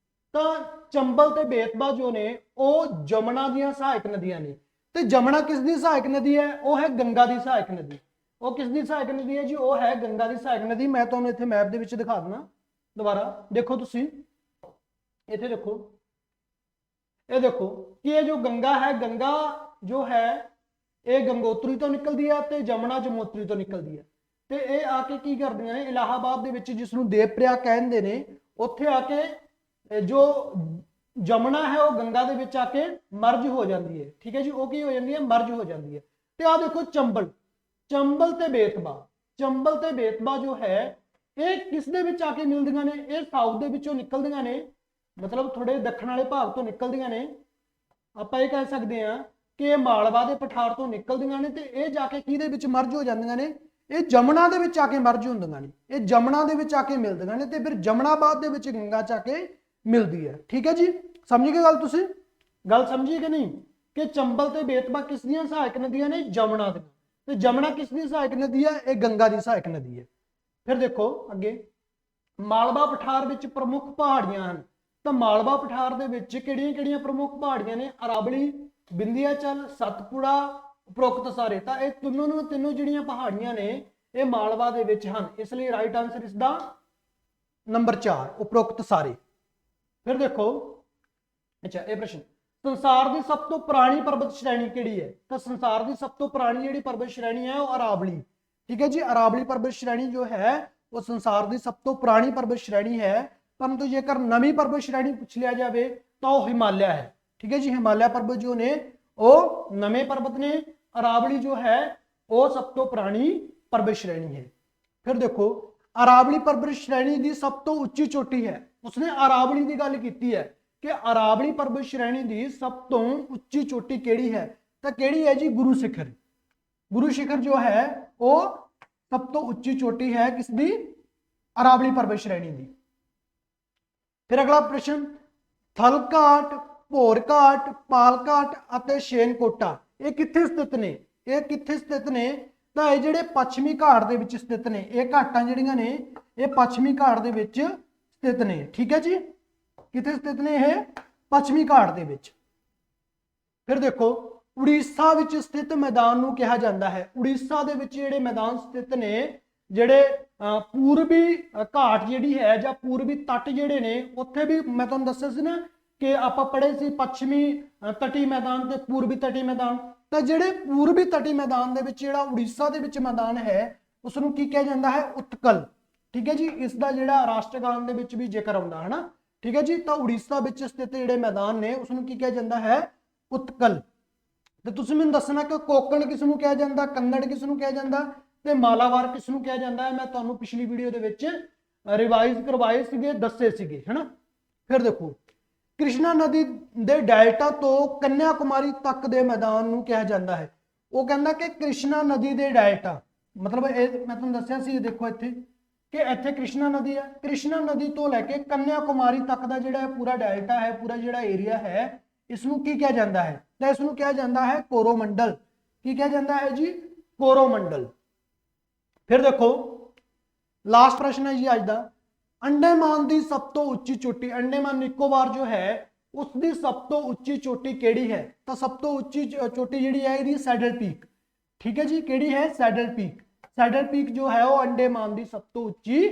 ਤਾਂ ਚੰਬਲ ਤੇ ਬੇਤਪਾ ਜੋ ਨੇ ਉਹ ਜਮਨਾ ਦੀਆਂ ਸਹਾਇਕ ਨਦੀਆਂ ਨੇ। ਤੇ ਜਮਨਾ ਕਿਸ ਦੀ ਸਹਾਇਕ ਨਦੀ ਹੈ, ਉਹ ਹੈ ਗੰਗਾ ਦੀ ਸਹਾਇਕ ਨਦੀ। ਉਹ ਕਿਸ ਦੀ ਸਹਾਇਕ ਨਦੀ ਹੈ ਜੀ, ਉਹ ਹੈ ਗੰਗਾ ਦੀ ਸਹਾਇਕ ਨਦੀ। ਮੈਂ ਤੁਹਾਨੂੰ ਇੱਥੇ ਮੈਪ ਦੇ ਵਿੱਚ ਦਿਖਾ ਦਿੰਦਾ ਦੁਬਾਰਾ, ਦੇਖੋ ਤੁਸੀਂ ਇੱਥੇ ਦੇਖੋ, ਇਹ ਦੇਖੋ ਕਿ ਇਹ ਜੋ ਗੰਗਾ ਹੈ, ਗੰਗਾ ਜੋ ਹੈ ਇਹ ਗੰਗੋਤਰੀ ਤੋਂ ਨਿਕਲਦੀ ਹੈ ਤੇ ਜਮਨਾ ਜਮੋਤਰੀ ਤੋਂ ਨਿਕਲਦੀ ਹੈ। ਤੇ ਇਹ ਆ ਕੇ ਕੀ ਕਰਦੀਆਂ ਨੇ, ਇਲਾਹਾਬਾਦ ਦੇ ਵਿੱਚ ਜਿਸ ਨੂੰ ਦੇਵਪ੍ਰਯਾਗ ਕਹਿੰਦੇ ਨੇ, ਉੱਥੇ ਆ ਕੇ ਜੋ ਜਮਨਾ ਹੈ ਉਹ ਗੰਗਾ ਦੇ ਵਿੱਚ ਆ ਕੇ ਮਰਜ ਹੋ ਜਾਂਦੀ ਹੈ, ਠੀਕ ਹੈ ਜੀ। ਉਹ ਕੀ ਹੋ ਜਾਂਦੀ ਹੈ, ਮਰਜ ਹੋ ਜਾਂਦੀ ਹੈ। ਤੇ ਆ ਦੇਖੋ ਚੰਬਲ, ਚੰਬਲ ਤੇ ਬੇਤਬਾ, ਚੰਬਲ ਤੇ ਬੇਤਬਾ ਜੋ ਹੈ ਇਹ ਕਿਸ ਦੇ ਵਿੱਚ ਆ ਕੇ ਮਿਲਦੀਆਂ ਨੇ, ਇਹ ਸਾਊਥ ਦੇ ਵਿੱਚੋਂ ਨਿਕਲਦੀਆਂ ਨੇ, ਮਤਲਬ ਥੋੜੇ ਦੱਖਣ ਵਾਲੇ ਭਾਗ ਤੋਂ ਨਿਕਲਦੀਆਂ ਨੇ। ਆਪਾਂ ਇਹ ਕਹਿ ਸਕਦੇ ਹਾਂ ਕਿ ਇਹ ਮਾਲਵਾ ਦੇ ਪਠਾਰ ਤੋਂ ਨਿਕਲਦੀਆਂ ਨੇ ਤੇ ਇਹ ਜਾ ਕੇ ਕਿਹਦੇ ਵਿੱਚ ਮਰਜ ਹੋ ਜਾਂਦੀਆਂ ਨੇ, ਇਹ ਜਮਨਾ ਦੇ ਵਿੱਚ ਆ ਕੇ ਮਰਜ ਹੁੰਦੀਆਂ ਨੇ, ਇਹ ਜਮਨਾ ਦੇ ਵਿੱਚ ਆ ਕੇ ਮਿਲਦੀਆਂ ਨੇ ਤੇ ਫਿਰ ਜਮਨਾਬਾਦ ਦੇ ਵਿੱਚ ਗੰਗਾ ਚ ਆ ਕੇ ਮਿਲਦੀ ਹੈ, ਠੀਕ ਹੈ ਜੀ। ਸਮਝ ਗਏ ਗੱਲ, ਤੁਸੀਂ ਗੱਲ ਸਮਝੀ ਕਿ ਨਹੀਂ, ਕਿ ਚੰਬਲ ਤੇ ਬੇਤਬਾ ਕਿਸ ਦੀਆਂ ਸਹਾਇਕ ਨਦੀਆਂ ਨੇ, ਜਮਨਾ ਦੀਆਂ। ਤੇ ਜਮਨਾ ਕਿਸ ਦੀ ਸਹਾਇਕ ਨਦੀ ਹੈ, ਇਹ ਗੰਗਾ ਦੀ ਸਹਾਇਕ ਨਦੀ ਹੈ। ਫਿਰ ਦੇਖੋ ਅੱਗੇ, ਮਾਲਵਾ ਪਠਾਰ ਵਿੱਚ ਪ੍ਰਮੁੱਖ ਪਹਾੜੀਆਂ ਹਨ। ਤਾਂ ਮਾਲਵਾ ਪਠਾਰ ਦੇ ਵਿੱਚ ਕਿਹੜੀਆਂ ਕਿਹੜੀਆਂ ਪ੍ਰਮੁੱਖ ਪਹਾੜੀਆਂ ਨੇ, ਅਰਾਵਲੀ, ਬਿੰਦੀਆਚਲ, ਸਤਪੁੜਾ, ਉਪਰੋਕਤ ਸਾਰੇ। ਤਾਂ ਇਹ ਤਿੰਨੋਂ ਜਿਹੜੀਆਂ ਪਹਾੜੀਆਂ ਨੇ ਇਹ ਮਾਲਵਾ ਦੇ ਵਿੱਚ ਹਨ, ਇਸ ਲਈ ਰਾਈਟ ਆਨਸਰ ਇਸ ਦਾ ਨੰਬਰ 4 ਉਪਰੋਕਤ ਸਾਰੇ। ਫਿਰ ਦੇਖੋ, ਅੱਛਾ ਇਹ ਪ੍ਰਸ਼ਨ, ਸੰਸਾਰ ਦੀ ਸਭ ਤੋਂ ਪੁਰਾਣੀ ਪਰਬਤ ਸ਼੍ਰੇਣੀ ਕਿਹੜੀ ਹੈ। ਤਾਂ ਸੰਸਾਰ ਦੀ ਸਭ ਤੋਂ ਪੁਰਾਣੀ ਜਿਹੜੀ ਪਰਬਤ ਸ਼੍ਰੇਣੀ ਹੈ ਉਹ ਅਰਾਵਲੀ, ਠੀਕ ਹੈ ਜੀ। ਅਰਾਵਲੀ ਪਰਬਤ ਸ਼੍ਰੇਣੀ ਜੋ ਹੈ ਉਹ ਸੰਸਾਰ ਦੀ ਸਭ ਤੋਂ ਪੁਰਾਣੀ ਪਰਬਤ ਸ਼੍ਰੇਣੀ ਹੈ। परंतु जेकर नवी पर्वत श्रेणी पूछ लिया जाए तो हिमालय है, ठीक है जी। हिमालय पर्वत जो ने वो नवे पर्वत ने, अरावली जो है वो सब तो पुरानी पर्वत श्रेणी है। फिर देखो अरावली पर्वत श्रेणी की सब तो उच्ची चोटी है, उसने अरावली की गल की है कि अरावली पर्वत श्रेणी की सब तो उच्ची चोटी केड़ी है, तो केड़ी है जी, गुरु शिखर। गुरु शिखर जो है वो सब तो उच्ची चोटी है किसदी, अरावली पर्वत श्रेणी की। फिर अगला प्रश्न, थलघाट, भोरघाट, पालघाट और शेनकोटा ये कित्थे स्थित ने, ये कित्थे स्थित ने, तो ये जिहड़े पश्चिमी घाट दे विच स्थित ने, ये घाटां जिहड़ियां ने ये पश्चिमी घाट दे विच स्थित ने, ठीक है जी। कित्थे स्थित ने, ये पश्चिमी घाट दे विच। फिर देखो उड़ीसा विच स्थित मैदान नूं कहा जाता है, उड़ीसा दे विच जिहड़े मैदान स्थित ने, जिहड़े पूर्वी घाट जिहड़ी है जां पूर्वी तट जिहड़े ने, उत्थे भी मैं तुहानूं दस्सिया सी ना कि आपां पढ़े सी पश्चिमी तटी मैदान ते पूर्वी तटी मैदान। तो जिहड़े पूर्वी तटी मैदान दे विच जिहड़ा उड़ीसा दे विच मैदान है उसनूं की कहा जाता है, उत्कल, ठीक है जी। इसका जिहड़ा राष्ट्रगान दे विच भी जिक्र आउंदा है ना, ठीक है जी। तो उड़ीसा विच स्थित जिहड़े मैदान ने उसनूं की कहा जाता है, उत्कल। तो तुसीं मैनूं दसना कि कोकण किस नूं कहा जाता, कन्नड़ किस नूं कहा जाता, ਤੇ ਮਾਲਾਬਾਰ ਕਿਸ ਨੂੰ ਕਿਹਾ ਜਾਂਦਾ ਹੈ, ਮੈਂ ਤੁਹਾਨੂੰ ਪਿਛਲੀ ਵੀਡੀਓ ਦੇ ਵਿੱਚ ਰਿਵਾਈਜ਼ ਕਰਵਾਏ ਸੀਗੇ, ਦੱਸੇ ਸੀਗੇ, ਹੈ ਨਾ। ਫਿਰ ਦੇਖੋ ਕ੍ਰਿਸ਼ਨਾ ਨਦੀ ਦੇ ਡੈਲਟਾ ਤੋਂ ਕੰਨਿਆ ਕੁਮਾਰੀ ਤੱਕ ਦੇ ਮੈਦਾਨ ਨੂੰ ਕਿਹਾ ਜਾਂਦਾ ਹੈ। ਉਹ ਕਹਿੰਦਾ ਕਿ ਕ੍ਰਿਸ਼ਨਾ ਨਦੀ ਦੇ ਡੈਲਟਾ, ਮਤਲਬ ਇਹ ਮੈਂ ਤੁਹਾਨੂੰ ਦੱਸਿਆ ਸੀ, ਦੇਖੋ ਇੱਥੇ ਕਿ ਇੱਥੇ ਕ੍ਰਿਸ਼ਨਾ ਨਦੀ ਹੈ, ਕ੍ਰਿਸ਼ਨਾ ਨਦੀ ਤੋਂ ਲੈ ਕੇ ਕੰਨਿਆ ਕੁਮਾਰੀ ਤੱਕ ਦਾ ਜਿਹੜਾ ਪੂਰਾ ਡੈਲਟਾ ਹੈ, ਪੂਰਾ ਜਿਹੜਾ ਏਰੀਆ ਹੈ, ਇਸ ਨੂੰ ਕੀ ਕਿਹਾ ਜਾਂਦਾ ਹੈ, ਤਾਂ ਇਸ ਨੂੰ ਕਿਹਾ ਜਾਂਦਾ ਹੈ ਕੋਰੋਮੰਡਲ। ਕੀ ਕਿਹਾ ਜਾਂਦਾ ਹੈ ਜੀ, ਕੋਰੋਮੰਡਲ। ਫਿਰ ਦੇਖੋ ਲਾਸਟ ਪ੍ਰਸ਼ਨ ਹੈ ਜੀ ਅੱਜ ਦਾ, ਅੰਡੇਮਾਨ ਦੀ ਸਭ ਤੋਂ ਉੱਚੀ ਚੋਟੀ, ਅੰਡੇਮਾਨ ਨਿਕੋਬਾਰ ਜੋ ਹੈ ਉਸ ਦੀ ਸਭ ਤੋਂ ਉੱਚੀ ਚੋਟੀ ਕਿਹੜੀ ਹੈ, ਤਾਂ ਸਭ ਤੋਂ ਉੱਚੀ ਚੋਟੀ ਜਿਹੜੀ ਹੈ ਇਹਦੀ ਸੈਡਲ ਪੀਕ। ਠੀਕ ਹੈ ਜੀ, ਕਿਹੜੀ ਹੈ, ਸੈਡਲ ਪੀਕ। ਸੈਡਲ ਪੀਕ ਜੋ ਹੈ ਉਹ ਅੰਡੇਮਾਨ ਦੀ ਸਭ ਤੋਂ ਉੱਚੀ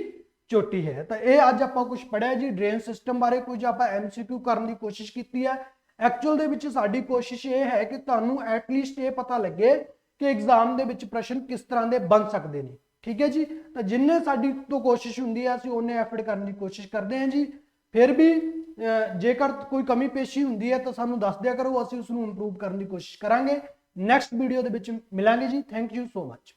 ਚੋਟੀ ਹੈ। ਤਾਂ ਇਹ ਅੱਜ ਆਪਾਂ ਕੁਝ ਪੜਿਆ ਜੀ ਡਰੇਨ ਸਿਸਟਮ ਬਾਰੇ, ਕੁਝ ਆਪਾਂ MCQ ਕਰਨ ਦੀ ਕੋਸ਼ਿਸ਼ ਕੀਤੀ ਹੈ। ਐਕਚੁਅਲ ਦੇ ਵਿੱਚ ਸਾਡੀ ਕੋਸ਼ਿਸ਼ ਇਹ ਹੈ ਕਿ ਤੁਹਾਨੂੰ ਐਟਲੀਸਟ ਇਹ ਪਤਾ ਲੱਗੇ ਕਿ ਐਗਜ਼ਾਮ ਦੇ ਵਿੱਚ ਪ੍ਰਸ਼ਨ ਕਿਸ ਤਰ੍ਹਾਂ ਦੇ ਬਣ ਸਕਦੇ ਨੇ। ਠੀਕ ਹੈ ਜੀ, ਤਾਂ ਜਿੰਨੇ ਸਾਡੀ ਤੋਂ ਕੋਸ਼ਿਸ਼ ਹੁੰਦੀ ਹੈ ਅਸੀਂ ਉਹਨੇ ਐਫਰਟ ਕਰਨ ਦੀ ਕੋਸ਼ਿਸ਼ ਕਰਦੇ ਹਾਂ ਜੀ। ਫਿਰ ਵੀ ਜੇਕਰ ਕੋਈ ਕਮੀ ਪੇਸ਼ੀ ਹੁੰਦੀ ਹੈ ਤਾਂ ਸਾਨੂੰ ਦੱਸ ਦਿਆ ਕਰੋ, ਅਸੀਂ ਉਸ ਨੂੰ ਇੰਪਰੂਵ ਕਰਨ ਦੀ ਕੋਸ਼ਿਸ਼ ਕਰਾਂਗੇ। ਨੈਕਸਟ ਵੀਡੀਓ ਦੇ ਵਿੱਚ ਮਿਲਾਂਗੇ ਜੀ। Thank you so much.